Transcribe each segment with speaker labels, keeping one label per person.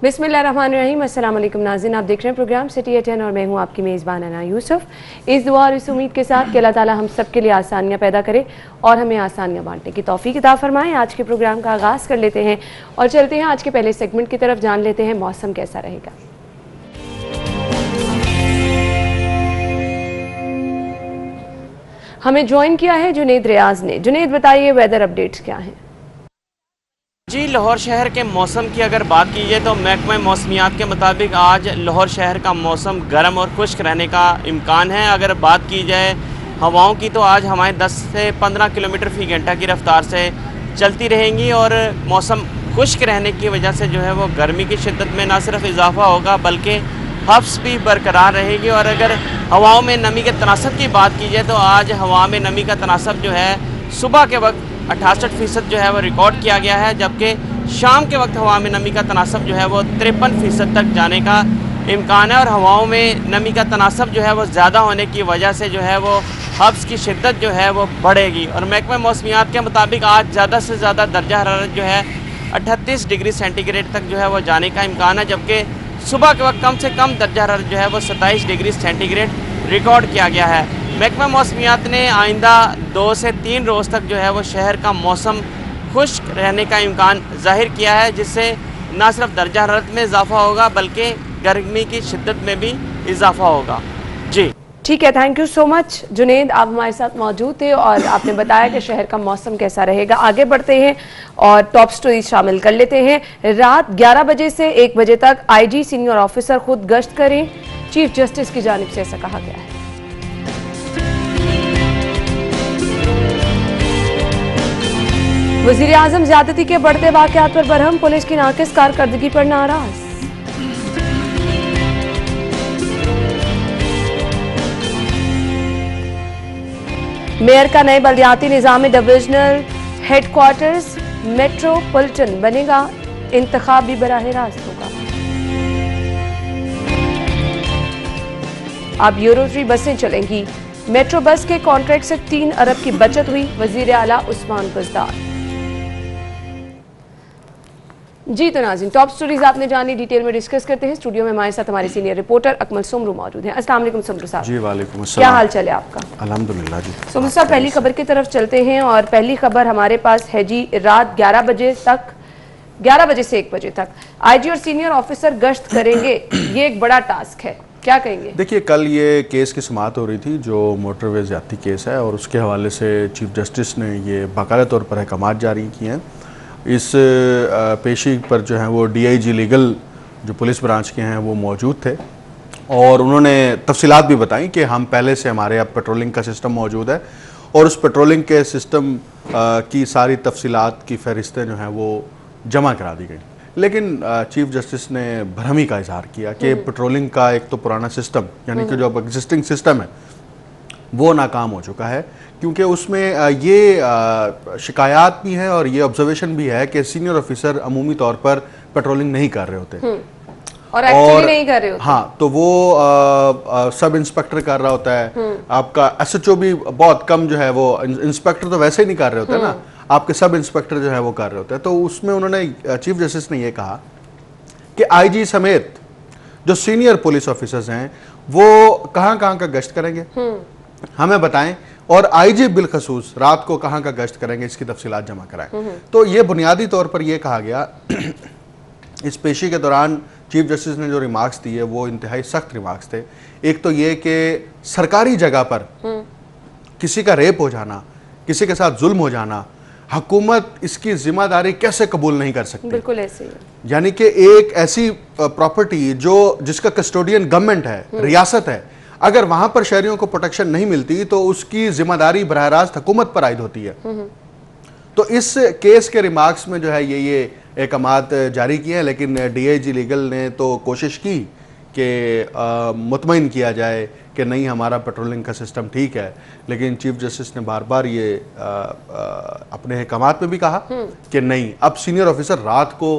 Speaker 1: बिस्मिल्लाहिर्रहमानिर्रहीम। अस्सलाम वालेकुम नाज़रीन, आप देख रहे हैं प्रोग्राम सिटी एट 10 और मैं हूं आपकी मेज़बान अना यूसुफ। इस दुआ और इस उम्मीद के साथ कि अल्लाह ताला हम सब के लिए आसानियां पैदा करे और हमें आसानियां बांटने की तौफीक अता फरमाए। आज के प्रोग्राम का आगाज़ कर लेते हैं और चलते हैं आज के पहले सेगमेंट की तरफ। जान लेते हैं मौसम कैसा रहेगा। हमें ज्वाइन किया है जुनेद रियाज ने। जुनेद, बताइए वेदर अपडेट्स क्या हैं?
Speaker 2: जी, लाहौर शहर के मौसम की अगर बात की जाए तो महकमा मौसमियात के मुताबिक आज लाहौर शहर का मौसम गर्म और खुश्क रहने का इम्कान है। अगर बात की जाए हवाओं की तो आज हमारे 10 से 15 किलोमीटर फ़ी घंटा की रफ्तार से चलती रहेंगी और मौसम खुश्क रहने की वजह से जो है वो गर्मी की शिद्दत में ना सिर्फ इजाफा होगा बल्कि हफ्स भी बरकरार रहेगी। और अगर हवाओं में नमी के तनासब की बात की जाए तो आज हवा में नमी का तनासब जो है सुबह के वक्त 68% जो है वो रिकॉर्ड किया गया है, जबकि शाम के वक्त हवा में नमी का तनासब जो है वो 53% तक जाने का इम्कान है। और हवाओं में नमी का तनासब जो है वो ज़्यादा होने की वजह से जो है वो हब्स की शिद्दत जो है वो बढ़ेगी। और महकमा मौसमियात के मुताबिक आज ज़्यादा से ज़्यादा दर्जा हरारत जो है 38 डिग्री सेंटीग्रेड तक जो है वो जाने का इम्कान है, जबकि सुबह के वक्त कम से कम दर्जा हरारत जो है वो 27 डिग्री सेंटीग्रेड रिकॉर्ड किया गया है। महकमा मौसमियात ने आइंदा 2 से 3 रोज़ तक जो है वो शहर का मौसम खुश्क रहने का इम्कान जाहिर किया है, जिससे ना सिर्फ दर्जा हरारत में इजाफा होगा बल्कि गर्मी की शिद्दत में भी इजाफा होगा। जी
Speaker 1: ठीक है, thank you so much Junaid, आप हमारे साथ मौजूद थे और आपने बताया कि शहर का मौसम कैसा रहेगा। आगे बढ़ते हैं और टॉप स्टोरी शामिल कर लेते हैं। रात 11 बजे से 1 बजे तक आईजी सीनियर ऑफिसर खुद गश्त करें, चीफ जस्टिस की जानिब से ऐसा कहा गया है। वज़ीर आज़म ज़्यादती के बढ़ते वाक़यात पर बरहम, पुलिस की नाक़िस कारकर्दगी पर नाराज। मेयर का नए बल्दियाती निज़ाम डिविजनल हेडक्वार्टर्स मेट्रोपॉलिटन बनेगा, इंतखाब भी बराह रास्त होगा। अब यूरो 3 बसें चलेंगी। मेट्रो बस के कॉन्ट्रैक्ट से 3 अरब की बचत हुई, वज़ीर आला उस्मान बुज़दार। जी तो नाज़रीन, टॉप स्टोरीज आपने जानी, डिटेल में डिस्कस करते हैं। स्टूडियो में हमारे साथ हमारे सीनियर रिपोर्टर अकमल सुमरू मौजूद हैं। अस्सलाम वालेकुम सुमरू साहब।
Speaker 3: जी वालेकुम अस्सलाम।
Speaker 1: क्या हाल चाल है आपका?
Speaker 3: अल्हम्दुलिल्लाह जी।
Speaker 1: सुमरू साहब, पहली खबर की तरफ चलते हैं और पहली खबर हमारे पास है जी, रात 11 बजे से 1 बजे तक आईजी और सीनियर ऑफिसर गश्त करेंगे। ये एक बड़ा टास्क है, क्या कहेंगे?
Speaker 3: देखिए, कल ये केस की समाअत हो रही थी जो मोटरवे ज़्यादती केस है और उसके हवाले से चीफ जस्टिस ने ये बाकायदा तौर पर अहकामात जारी किए हैं। इस पेशी पर जो है वो डीआईजी लीगल जो पुलिस ब्रांच के हैं वो मौजूद थे और उन्होंने तफसीलात भी बताई कि हम पहले से हमारे अब पेट्रोलिंग का सिस्टम मौजूद है और उस पेट्रोलिंग के सिस्टम की सारी तफसीलात की फहरिस्तें जो हैं वो जमा करा दी गई। लेकिन चीफ जस्टिस ने भरमी का इजहार किया कि पेट्रोलिंग का एक तो पुराना सिस्टम यानी कि जो अब एग्जिस्टिंग सिस्टम है वो नाकाम हो चुका है, क्योंकि उसमें ये शिकायत भी है और ये ऑब्जर्वेशन भी है कि सीनियर ऑफिसर अमूमी तौर पर पेट्रोलिंग नहीं कर रहे होते
Speaker 1: और एक्चुअली नहीं कर रहे होते।
Speaker 3: हाँ, तो वो सब इंस्पेक्टर कर रहा होता है, आपका एसएचओ भी बहुत कम जो है वो, इंस्पेक्टर तो वैसे ही नहीं कर रहे होते ना, आपके सब इंस्पेक्टर जो है वो कर रहे होते हैं। तो उसमें उन्होंने चीफ जस्टिस ने ये कहा कि आईजी समेत जो सीनियर पुलिस ऑफिसर्स हैं वो कहाँ कहाँ का गश्त करेंगे हमें बताएं और आईजी बिलखसूस रात को कहाँ का गश्त करेंगे, इसकी तफसीलात जमा कराएं। तो ये बुनियादी तौर पर यह कहा गया। इस पेशी के दौरान चीफ जस्टिस ने जो रिमार्क्स दिए वो इंतहाई सख्त रिमार्क्स थे। एक तो ये कि सरकारी जगह पर किसी का रेप हो जाना, किसी के साथ जुल्म हो जाना, हुकूमत इसकी जिम्मेदारी कैसे कबूल नहीं कर सकती।
Speaker 1: बिल्कुल ऐसे ही, यानी
Speaker 3: कि एक ऐसी प्रॉपर्टी जो जिसका कस्टोडियन गवर्नमेंट है, रियासत है, अगर वहां पर शहरियों को प्रोटेक्शन नहीं मिलती तो उसकी जिम्मेदारी बराह रास्त हुकूमत पर आयद होती है। तो इस केस के रिमार्क्स में जो है ये अहकामात जारी किए हैं, लेकिन डीआईजी लीगल ने तो कोशिश की कि मुतमईन किया जाए कि नहीं, हमारा पेट्रोलिंग का सिस्टम ठीक है। लेकिन चीफ जस्टिस ने बार बार ये अपने अहकामात में भी कहा कि नहीं, अब सीनियर ऑफिसर रात को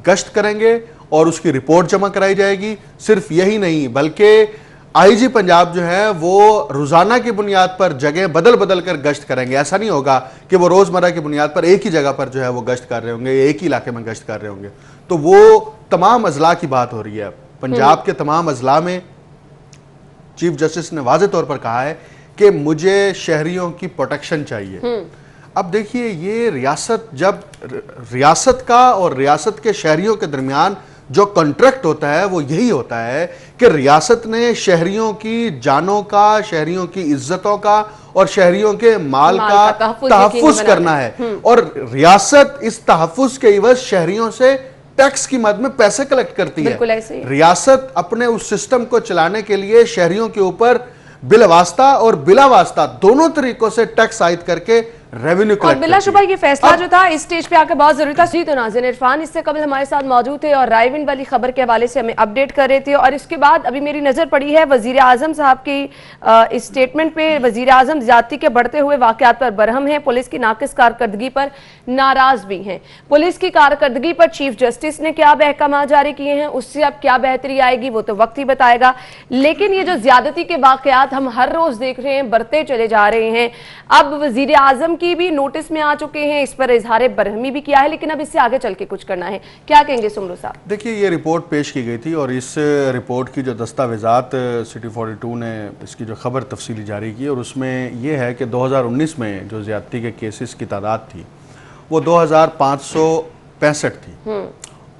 Speaker 3: गश्त करेंगे और उसकी रिपोर्ट जमा कराई जाएगी। सिर्फ यही नहीं बल्कि आईजी पंजाब जो है वो रोजाना की बुनियाद पर जगह बदल बदल कर गश्त करेंगे। ऐसा नहीं होगा कि वो रोजमर्रा की बुनियाद पर एक ही जगह पर जो है वो गश्त कर रहे होंगे, एक ही इलाके में गश्त कर रहे होंगे। तो वो तमाम अजला की बात हो रही है। पंजाब के तमाम अजला में चीफ जस्टिस ने वाज़े तौर पर कहा है कि मुझे शहरियों की प्रोटेक्शन चाहिए। अब देखिए, ये रियासत, जब रियासत का और रियासत के शहरियों के दरमियान जो कॉन्ट्रैक्ट होता है वो यही होता है कि रियासत ने शहरियों की जानों का, शहरियों की इज्जतों का और शहरियों के माल का तहफ्फुज करना है, और रियासत इस तहफ्फुज के इवज शहरियों से टैक्स की मद में पैसे कलेक्ट करती है। रियासत अपने उस सिस्टम को चलाने के लिए शहरियों के ऊपर बिलवास्ता और बिलावास्ता दोनों तरीकों से टैक्स आयद करके रेवेन्यू
Speaker 1: और बिलाशुबा ये फैसला जो था इस स्टेज पे आकर बहुत जरूरी था। जी तो नाज़रीन, इरफान इससे कबल हमारे साथ मौजूद थे और रायविंड वाली खबर के हवाले से हमें अपडेट कर रहे थे। और इसके बाद अभी मेरी नजर पड़ी है वजीर आजम साहब की इस स्टेटमेंट पे। वजीर आजम ज्यादती के बढ़ते हुए वाकयात पर बरहम है, पुलिस की नाकिस कारकर्दगी पर नाराज भी हैं। पुलिस की कारकर्दगी पर चीफ जस्टिस ने क्या अहकाम जारी किए हैं, उससे अब क्या बेहतरी आएगी वो तो वक्त ही बताएगा। लेकिन ये जो ज्यादती के वाकयात हम हर रोज देख रहे हैं, बढ़ते चले जा रहे हैं। अब वजीर आजम की भी नोटिस में आ चुके हैं, इस पर इजहार बरहमी भी किया है, लेकिन अब इससे आगे चल के कुछ करना है। क्या कहेंगे सुमरू साहब?
Speaker 3: देखिए, ये रिपोर्ट पेश की गई थी और इस रिपोर्ट की जो दस्तावेजात सिटी 42 ने इसकी जो खबर तफसीली जारी की, और उसमें यह है कि 2019 में जो ज्यादती के केसेस की तादाद थी वो 2565 थी,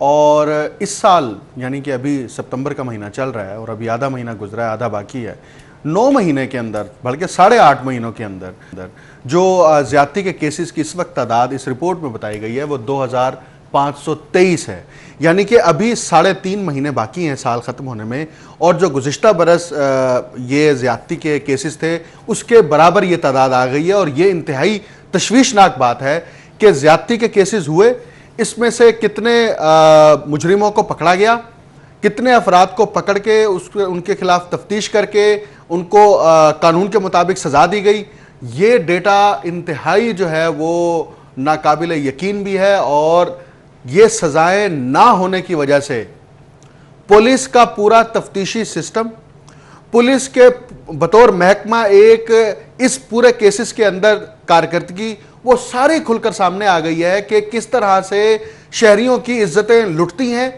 Speaker 3: और इस साल यानी कि अभी सितंबर का महीना चल रहा है और अभी आधा महीना गुजरा है, आधा बाकी है, 9 महीने के अंदर, बल्कि 8.5 महीनों के अंदर जो ज्यादती के केसेस की इस वक्त तादाद इस रिपोर्ट में बताई गई है वो 2523 है। यानी कि अभी 3.5 महीने बाकी हैं साल ख़त्म होने में, और जो गुज़िश्ता बरस ये ज्यादती के केसेस थे उसके बराबर ये तादाद आ गई है। और ये इंतहाई तशवीशनाक बात है कि ज्यादती के केसेस हुए, इसमें से कितने मुजरिमों को पकड़ा गया, कितने अफराद को पकड़ के उनके खिलाफ तफ्तीश करके उनको कानून के मुताबिक सजा दी गई, ये डेटा इंतहाई जो है वो नाकाबिल यकीन भी है। और ये सजाएं ना होने की वजह से पुलिस का पूरा तफ्तीशी सिस्टम, पुलिस के बतौर महकमा एक इस पूरे केसेस के अंदर कारकर्दगी वो सारी खुलकर सामने आ गई है कि किस तरह से शहरियों की इज्जतें लुटती हैं,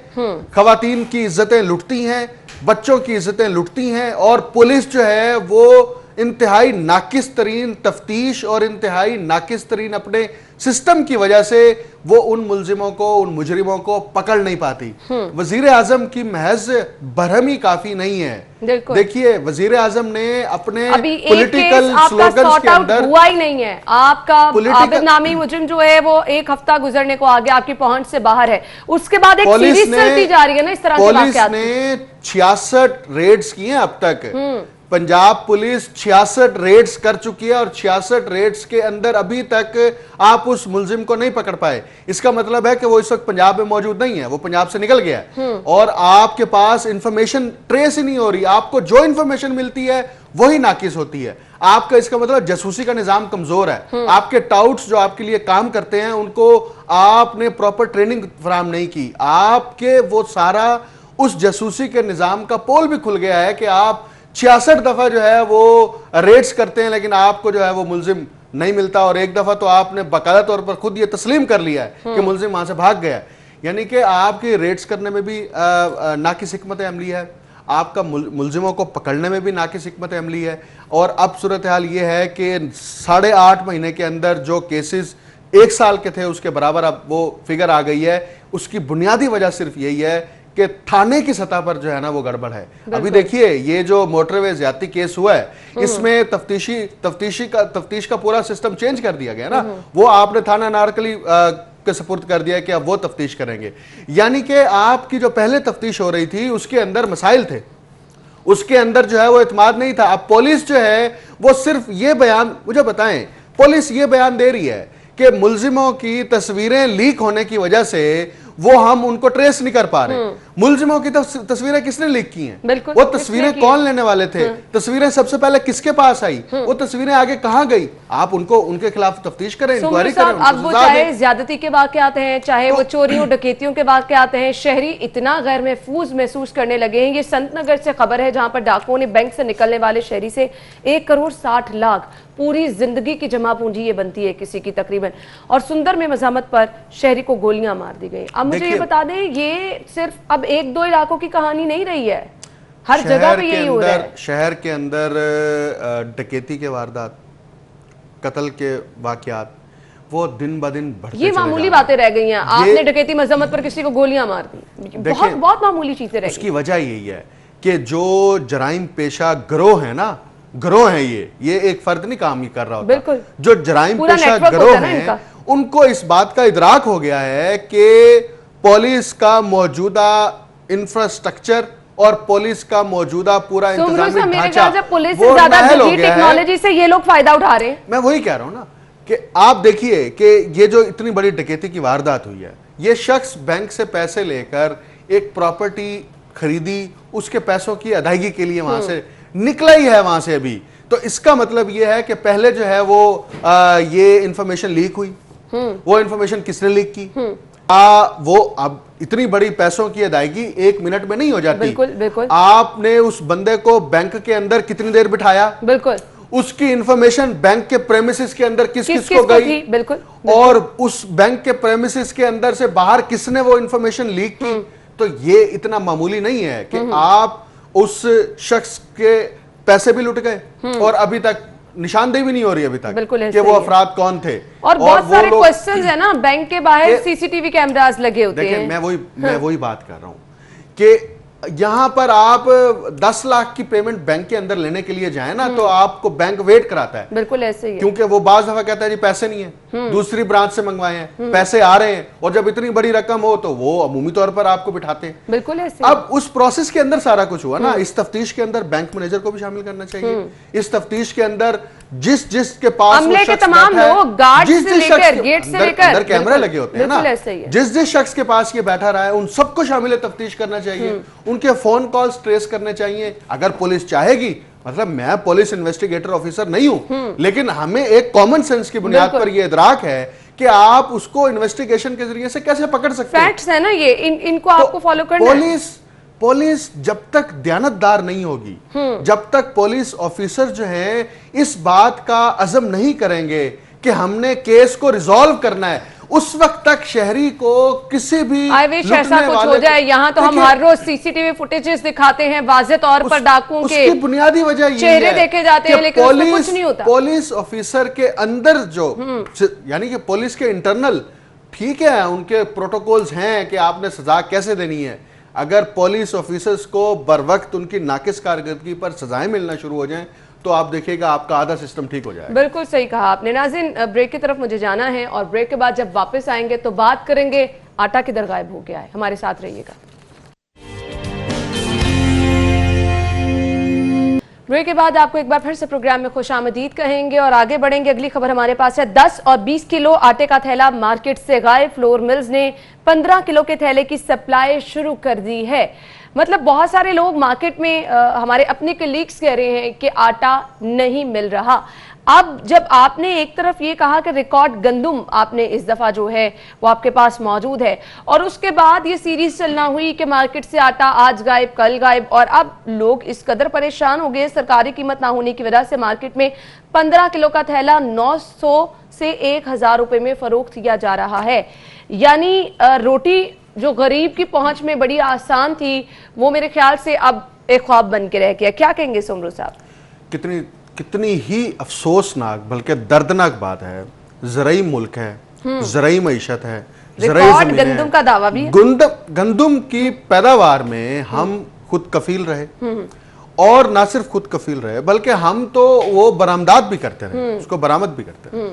Speaker 3: खवातीन की इज्जतें लुटती हैं, बच्चों की इज्जतें लुटती हैं, और पुलिस जो है वो इंतहाई नाकिस तरीन तफ्तीश और इंतहाई नाकिस तरीन अपने सिस्टम की वजह से वो उन मुलजिमों को, उन मुजरिमों को पकड़ नहीं पाती। वजीर आजम की महज बरहमी काफी नहीं है। देखिए, वजीर आजम ने अपने पॉलिटिकल स्लोगन्स के अंदर
Speaker 1: हुआ ही नहीं है। आपका आबिद नामी मुजरिम जो है वो 1 हफ्ता गुजरने को आ गया, आपकी पहुंच से बाहर है, उसके बाद एक सीरीज चलती जा रही है ना इस तरह के वाकयात।
Speaker 3: पुलिस ने 66 रेड्स किए हैं अब तक। पंजाब पुलिस 66 रेड्स कर चुकी है और 66 रेड्स के अंदर अभी तक आप उस मुलजिम को नहीं पकड़ पाए। इसका मतलब है कि वो इस वक्त पंजाब में मौजूद नहीं है, वो पंजाब से निकल गया है और आपके पास इंफॉर्मेशन ट्रेस ही नहीं हो रही। आपको जो इंफॉर्मेशन मिलती है वही नाकिस होती है। आपका इसका मतलब जासूसी का निजाम कमजोर है। आपके टाउट्स जो आपके लिए काम करते हैं उनको आपने प्रॉपर ट्रेनिंग फराहम नहीं की। आपके वो सारा उस जासूसी के निजाम का पोल भी खुल गया है कि आप 66 दफा जो है वो रेड्स करते हैं लेकिन आपको जो है वो मुलजिम नहीं मिलता, और एक दफा तो आपने बाकायदा तौर पर खुद ये तस्लीम कर लिया है कि मुलजिम वहां से भाग गया। यानी कि आपकी रेड्स करने में भी नाकिस हिकमत अमली है, आपका मुलजिमों को पकड़ने में भी नाकिस हिकमत अमली है। और अब सूरत हाल ये है कि 8.5 महीने के अंदर जो केसेस 1 साल के थे उसके बराबर अब वो फिगर आ गई है। उसकी बुनियादी वजह सिर्फ यही है कि थाने की सतह पर जो है ना वो गड़बड़ है। अभी देखिए, ये जो मोटरवे ज्यादती केस हुआ है इसमें तफ्तीश का पूरा सिस्टम चेंज कर दिया गया ना। वो आपने थाना नारकली के सपुर्द कर दिया कि अब वो तफ्तीश करेंगे। यानी कि आपकी जो पहले तफ्तीश हो रही थी उसके अंदर मसाइल थे, उसके अंदर जो है वो इत्माद नहीं था। अब पुलिस जो है वो सिर्फ ये बयान, मुझे बताएं, पुलिस ये बयान दे रही है कि मुलजिमों की तस्वीरें लीक होने की वजह से वो हम उनको ट्रेस नहीं कर पा रहे। मुलजिमों की तस्वीरें किसने लीक की हैं? वो तस्वीरें कौन लेने वाले थे? तस्वीरें सबसे पहले किसके पास आई? वो तस्वीरें आगे कहां गई? आप उनको उनके खिलाफ तफ्तीश करें, इंक्वायरी करें।
Speaker 1: अब वो चाहे ज्यादती के वाकयात हैं, चाहे वो चोरियों डकैतियों के वाकयात हैं, शहरी इतना गैर महफूज महसूस करने लगे हैं। ये संतनगर से खबर है जहां पर डाकुओं ने बैंक से निकलने वाले शहरी से 1 करोड़ 60 लाख पूरी जिंदगी की जमा पूंजी ये बनती है किसी की तकरीबन, और सुंदर में मजामत पर शहरी को गोलियां मार दी गई। अब मुझे ये बता दें, ये सिर्फ अब एक दो इलाकों की कहानी नहीं रही है, हर जगह पे यही हो रहा है।
Speaker 3: शहर के अंदर डकैती के वारदात, कत्ल के वाकयात वो दिन ब दिन बढ़ते
Speaker 1: ये मामूली बातें रह गई हैं। आपने डकैती मजम्मत पर किसी को गोलियां मार दी, बहुत बहुत मामूली चीजें रह गई।
Speaker 3: उसकी वजह यही है कि जो जराइम पेशा गिरोह है ना, गिरोह है, ये एक फर्द नहीं काम ही कर रहा होता।
Speaker 1: बिल्कुल,
Speaker 3: जो जराइम पेशा गिरोह हैं उनको इस बात का इदराक हो गया है कि पुलिस का मौजूदा इंफ्रास्ट्रक्चर और पुलिस का मौजूदा पूरा इंतजामी ढांचा
Speaker 1: पुलिस से ज्यादा टेक्नोलॉजी से ये लोग फायदा उठा रहे हैं।
Speaker 3: मैं वही कह रहा हूं ना कि आप देखिए कि ये जो इतनी बड़ी डकैती की वारदात हुई है, ये शख्स बैंक से पैसे लेकर एक प्रॉपर्टी खरीदी, उसके पैसों की अदायगी के लिए वहां से निकला ही है वहां से अभी। तो इसका मतलब ये है कि पहले जो है वो ये इंफॉर्मेशन लीक हुई, वो इंफॉर्मेशन किसने लीक की, वो अब इतनी बड़ी पैसों की अदायगी 1 मिनट में नहीं हो जाती।
Speaker 1: बिल्कुल बिल्कुल।
Speaker 3: आपने उस बंदे को बैंक के अंदर कितनी देर बिठाया,
Speaker 1: बिल्कुल,
Speaker 3: उसकी इंफॉर्मेशन बैंक के प्रेमिसेस के अंदर किस को गई,
Speaker 1: बिल्कुल,
Speaker 3: और उस बैंक के प्रेमिसेस के अंदर से बाहर किसने वो इंफॉर्मेशन लीक की। तो ये इतना मामूली नहीं है कि आप उस शख्स के पैसे भी लुट गए और अभी तक निशानदेही भी नहीं हो रही अभी तक कि वो अफराद कौन थे।
Speaker 1: और बहुत सारे क्वेश्चंस है ना, बैंक के बाहर सीसीटीवी कैमरास लगे होते हैं।
Speaker 3: मैं वही बात कर रहा हूं कि यहां पर आप 10 लाख की पेमेंट बैंक के अंदर लेने के लिए जाए ना, तो आपको बैंक वेट कराता है।
Speaker 1: बिल्कुल ऐसे ही है।
Speaker 3: क्योंकि वो बाज दफा कहता है जी पैसे नहीं है, दूसरी ब्रांच से मंगवाए हैं, पैसे आ रहे हैं, और जब इतनी बड़ी रकम हो तो वो अमूमी तौर पर आपको बिठाते हैं।
Speaker 1: बिल्कुल ऐसे।
Speaker 3: अब उस प्रोसेस के अंदर सारा कुछ हुआ ना, इस तफ्तीश के अंदर बैंक मैनेजर को भी शामिल करना चाहिए। इस तफ्तीश के अंदर जिसके पास
Speaker 1: अमले के तमाम लोग, गार्ड से लेकर गेट से लेकर
Speaker 3: अंदर कैमरे लगे होते हैं ना,
Speaker 1: है।
Speaker 3: जिस शख्स के पास ये बैठा रहा है उन सबको शामिल तफ्तीश करना चाहिए, उनके फोन कॉल्स ट्रेस करने चाहिए। अगर पुलिस चाहेगी, मतलब मैं पुलिस इन्वेस्टिगेटर ऑफिसर नहीं हूं, लेकिन हमें एक कॉमन सेंस की बुनियाद पर यह इदराक है कि आप उसको इन्वेस्टिगेशन के जरिए से कैसे पकड़ सकते हैं।
Speaker 1: फैक्ट्स है ना ये, इनको आपको फॉलो करना है।
Speaker 3: पुलिस जब तक दयानतदार नहीं होगी, जब तक पुलिस ऑफिसर जो हैं इस बात का अज़म नहीं करेंगे कि हमने केस को रिजॉल्व करना है, उस वक्त तक शहरी को किसी भी
Speaker 1: ऐसा कुछ हो जाए। यहाँ तो हम हर रोज सीसीटीवी फुटेजेस दिखाते हैं, वाज़े तौर पर डाकुओं के
Speaker 3: बुनियादी वजह
Speaker 1: चेहरे देखे जाते हैं, लेकिन उसमें कुछ नहीं होता।
Speaker 3: पुलिस ऑफिसर के अंदर जो यानी कि पुलिस के इंटरनल, ठीक है, उनके प्रोटोकॉल्स हैं कि आपने सजा कैसे देनी है। अगर पुलिस ऑफिसर्स को बर वक्त उनकी नाकिस कारकर्दगी पर सजाएं मिलना शुरू हो जाएं, तो आप देखिएगा आपका आधा सिस्टम ठीक हो जाएगा।
Speaker 1: बिल्कुल सही कहा आपने। नाज़रीन, ब्रेक की तरफ मुझे जाना है और ब्रेक के बाद जब वापस आएंगे तो बात करेंगे आटा किधर गायब हो गया है। हमारे साथ रहिएगा। ब्रेक के बाद आपको एक बार फिर से प्रोग्राम में खुशामदीद कहेंगे और आगे बढ़ेंगे। अगली खबर हमारे पास है। 10 और 20 किलो आटे का थैला मार्केट से गायब। फ्लोर मिल्स ने 15 किलो के थैले की सप्लाई शुरू कर दी है। मतलब बहुत सारे लोग मार्केट में हमारे अपने कलीग्स कह रहे हैं कि आटा नहीं मिल रहा। अब जब आपने एक तरफ ये कहा कि रिकॉर्ड गंदुम आपने इस दफा जो है वो आपके पास मौजूद है, और उसके बाद ये सीरीज चलना हुई कि मार्केट से आटा आज गायब कल गायब, और अब लोग इस कदर परेशान हो गए सरकारी कीमत ना होने की वजह से मार्केट में 15 किलो का थैला 900 से 1000 रुपए में फरोख्त किया जा रहा है। यानी रोटी जो गरीब की पहुंच में बड़ी आसान थी, वो मेरे ख्याल से अब एक ख्वाब बन के रह गया। क्या कहेंगे सुमरू साहब?
Speaker 3: कितनी ही अफसोसनाक बल्कि दर्दनाक बात है। ज़राई मुल्क है, ज़राई मईशत है,
Speaker 1: रिकॉर्ड गंदुम का दावा भी है।
Speaker 3: गंदुम की पैदावार में हम खुद कफील रहे, और ना सिर्फ खुद कफील रहे बल्कि हम तो वो बरामदात भी करते रहे, उसको बरामद भी करते रहे।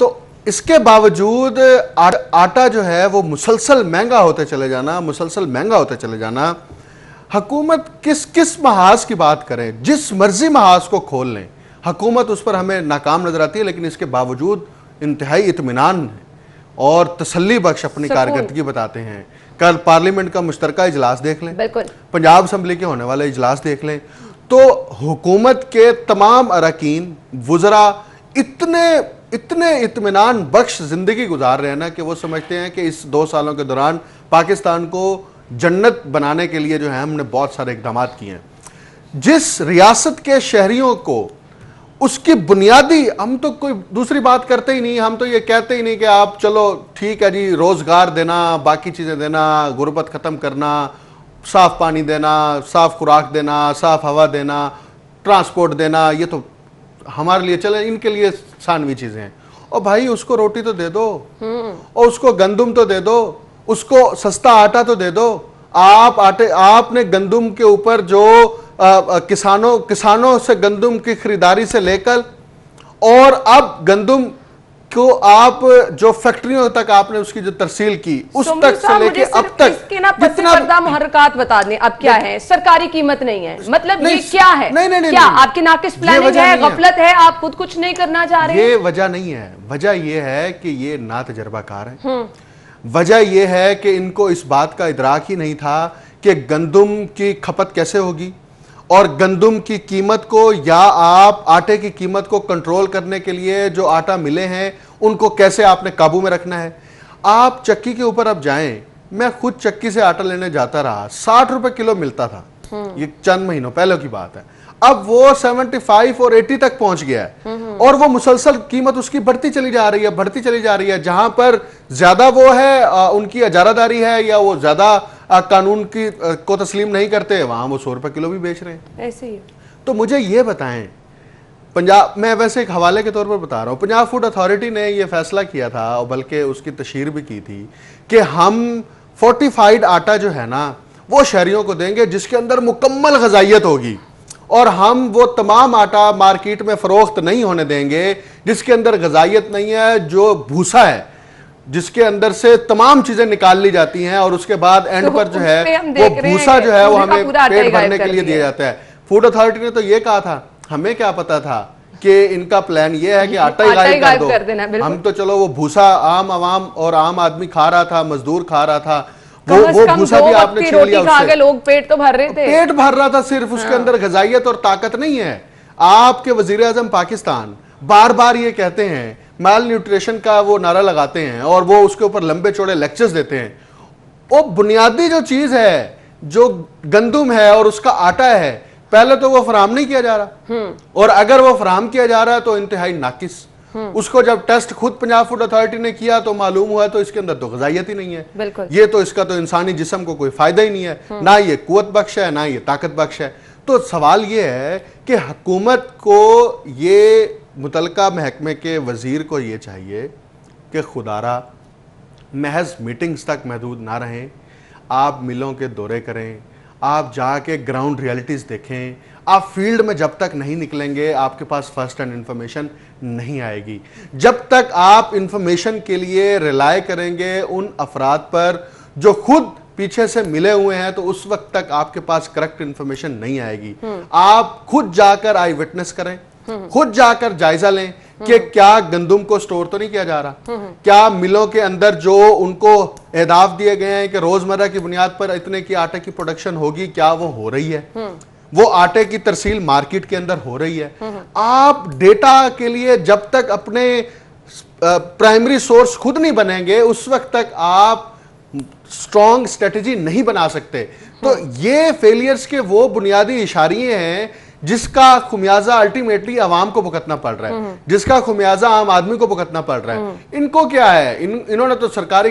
Speaker 3: तो इसके बावजूद आटा जो है वो मुसलसल महंगा होते चले जाना, मुसलसल महंगा होते चले जाना। हुकूमत किस महाज की बात करें, जिस मर्जी महाज को खोल लें, हुकूमत उस पर हमें नाकाम नजर आती है, लेकिन इसके बावजूद इंतहाई इत्मीनान और तसल्ली बख्श अपनी कारकर्दगी बताते हैं। कल पार्लियामेंट का मुश्तरका इजलास देख लें, पंजाब असम्बली के होने वाले इजलास देख लें, तो हुकूमत के तमाम अरकान वुज़रा इतने इत्मीनान बख्श जिंदगी गुजार रहे हैं ना कि वो समझते हैं कि इस 2 सालों के दौरान पाकिस्तान को जन्नत बनाने के लिए जो है हमने बहुत सारे इकदाम किए हैं। जिस रियासत के शहरियों को उसकी बुनियादी, हम तो कोई दूसरी बात करते ही नहीं, हम तो ये कहते ही नहीं कि आप चलो ठीक है जी, रोजगार देना, बाकी चीजें देना, गुर्बत खत्म करना, साफ पानी देना, साफ खुराक देना, साफ हवा देना, ट्रांसपोर्ट देना, ये तो हमारे लिए चले, इनके लिए सानवी चीजें हैं। और भाई उसको रोटी तो दे दो, और उसको गंदुम तो दे दो, उसको सस्ता आटा तो दे दो। आपने गंदुम के ऊपर जो किसानों से गंदुम की खरीदारी से लेकर, और अब गंदुम को आप जो फैक्ट्रियों तक आपने उसकी जो तरसील की, उस तक से लेके अब तक
Speaker 1: इसके ना प्रतिस्पर्धा मुहर्रकात बता दें अब क्या है, सरकारी कीमत नहीं है, मतलब ये क्या है?
Speaker 3: नहीं,
Speaker 1: क्या आपकी नाकिस प्लानिंग है, गफलत है, आप खुद कुछ नहीं करना चाह रहे हैं?
Speaker 3: ये वजह नहीं है। वजह ये है कि ये ना तजर्बाकार है। वजह ये है कि इनको इस बात का इदराक ही नहीं था कि गंदुम की खपत कैसे होगी, और गंदुम की कीमत को या आप आटे की कीमत को कंट्रोल करने के लिए जो आटा मिले हैं उनको कैसे आपने काबू में रखना है। आप चक्की के ऊपर अब जाएं, मैं खुद चक्की से आटा लेने जाता रहा, 60 रुपए किलो मिलता था, ये चंद महीनों पहले की बात है। अब वो 75 और 80 तक पहुंच गया है, और वो मुसलसल कीमत उसकी बढ़ती चली जा रही है। जहां पर ज्यादा वो है उनकी इजारादारी है, या वो ज्यादा कानून की को तस्लीम नहीं करते, वहां वो 100 रुपए किलो भी बेच रहे हैं।
Speaker 1: ऐसे ही।
Speaker 3: तो मुझे ये बताएं, पंजाब, मैं वैसे एक हवाले के तौर पर बता रहा हूं, पंजाब फूड अथॉरिटी ने यह फैसला किया था, और बल्कि उसकी तशहीर भी की थी, कि हम फोर्टिफाइड आटा जो है ना वो शहरियों को देंगे जिसके अंदर मुकम्मल ग़िज़ाइयत होगी, और हम वो तमाम आटा मार्केट में फरोख्त नहीं होने देंगे जिसके अंदर ग़िज़ाइयत नहीं है, जो भूसा है, जिसके अंदर से तमाम चीजें निकाल ली जाती हैं, और उसके बाद एंड पर जो है वो भूसा जो है वो हमें पेट भरने के लिए दिया जाता है। फूड अथॉरिटी ने तो ये कहा था, हमें क्या पता था कि इनका प्लान ये है कि आटा ही गायब कर दो। हम तो चलो वो भूसा आम आवाम और आम आदमी खा रहा था, मजदूर खा रहा था, वो भूसा भी आपने छीन लिया उससे।
Speaker 1: लोग पेट तो भर रहे थे,
Speaker 3: पेट भर रहा था सिर्फ, उसके अंदर ग़िज़ाइयत और ताकत नहीं है। आपके वजीर आज़म पाकिस्तान बार बार ये कहते हैं, माल न्यूट्रिशन का वो नारा लगाते हैं, और वो उसके ऊपर लंबे चौड़े लेक्चर्स देते हैं। वो बुनियादी जो चीज है, जो गंदुम है और उसका आटा है, पहले तो वो फराहम नहीं किया जा रहा, और अगर वो फराहम किया जा रहा है तो इंतहाई नाकिस। उसको जब टेस्ट खुद पंजाब फूड अथॉरिटी ने किया तो मालूम हुआ तो इसके अंदर तो ग़िज़ाइयत ही नहीं है, ये तो इसका तो इंसानी जिस्म को कोई फायदा ही नहीं है, ना ये कुव्वत बख्श है, ना ये ताकत बख्श है। तो सवाल ये है कि हुकूमत को, ये मुतलका महकमे के वजीर को ये चाहिए कि खुदारा महज मीटिंग्स तक महदूद ना रहें, आप मिलों के दौरे करें, आप जाके ग्राउंड रियलिटीज़ देखें। आप फील्ड में जब तक नहीं निकलेंगे आपके पास फर्स्ट हैंड इंफॉर्मेशन नहीं आएगी। जब तक आप इंफॉर्मेशन के लिए रिलाय करेंगे उन अफराद पर जो खुद पीछे से मिले हुए हैं, तो उस वक्त तक आपके पास करेक्ट इंफॉर्मेशन नहीं आएगी। आप खुद जाकर आई विटनेस करें, खुद जाकर जायजा लें कि क्या गंदुम को स्टोर तो नहीं किया जा रहा, क्या मिलों के अंदर जो उनको एहदाफ दिए गए हैं कि रोजमर्रा की बुनियाद पर इतने की आटे की प्रोडक्शन होगी, क्या वो हो रही है, वो आटे की तरसील मार्केट के अंदर हो रही है। आप डेटा के लिए जब तक अपने प्राइमरी सोर्स खुद नहीं बनेंगे उस वक्त तक आप स्ट्रॉन्ग स्ट्रेटेजी नहीं बना सकते। तो ये फेलियर्स के वो बुनियादी इशारे हैं जिसका खुमियाजा अल्टीमेटली आवाम को भुगतना पड़ रहा है, जिसका खुमियाजा आम आदमी को भुगतना पड़ रहा है। इनको क्या है, इन्होंने तो सरकारी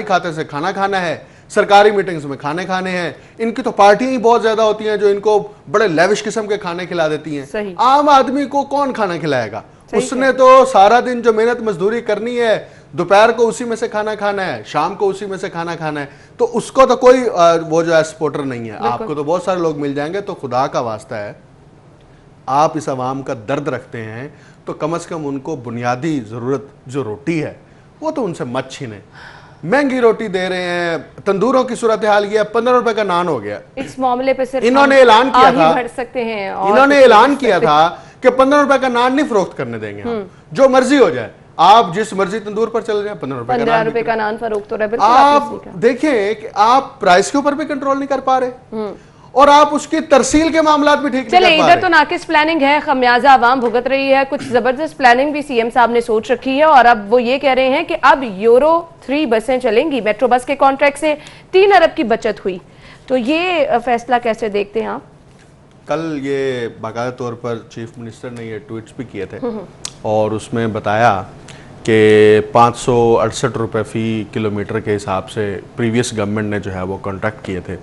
Speaker 3: खाते से खाना खाना है, सरकारी मीटिंग्स में खाने खाने हैं। इनकी तो पार्टियां ही बहुत ज्यादा होती हैं जो इनको बड़े लेविश किस्म के खाने खिला देती हैं। आम आदमी को कौन खाना खिलाएगा? उसने तो सारा दिन जो मेहनत मजदूरी करनी है, दोपहर को उसी में से खाना खाना है, शाम को उसी में से खाना खाना है, तो उसको तो कोई वो जो है सपोर्टर नहीं है। आपको तो बहुत सारे लोग मिल जाएंगे। तो खुदा का वास्ता है, आप इस आवाम का दर्द रखते हैं तो कम से कम उनको बुनियादी जरूरत जो रोटी है वो तो उनसे मत छीने। महंगी रोटी दे रहे हैं, तंदूरों की सूरत हाल ये 15 रुपए का नान हो गया।
Speaker 1: इस मामले पे सिर्फ
Speaker 3: इन्होंने ऐलान किया था,
Speaker 1: बढ़ सकते हैं,
Speaker 3: इन्होंने ऐलान किया था कि 15 रुपए का नान नहीं फरोख्त करने देंगे, हम जो मर्जी हो जाए, आप जिस मर्जी तंदूर पर चले जाए, 15 रुपए का नान फरोख्त हो रहा है। आप देखें कि आप प्राइस के ऊपर भी कंट्रोल नहीं कर पा रहे, और आप उसकी तरसील के मामला भी ठीक नहीं कर पा रहे।
Speaker 1: इधर तो नाकिस प्लानिंग है, खमियाजा आवाम भुगत रही है। कुछ जबरदस्त प्लानिंग भी सीएम साहब ने सोच रखी है, और अब वो ये कह रहे हैं कि अब यूरो 3 बसें चलेंगी। मेट्रो बस के कॉन्ट्रैक्ट से 3 अरब की बचत हुई। तो ये फैसला कैसे देखते हैं आप?
Speaker 3: कल ये बाकायदा तौर पर चीफ मिनिस्टर ने ये ट्वीट्स भी किए थे और उसमें बताया कि 568 रुपये फ़ी किलोमीटर के हिसाब से प्रीवियस गवर्नमेंट ने जो है वो कॉन्ट्रैक्ट किए थे,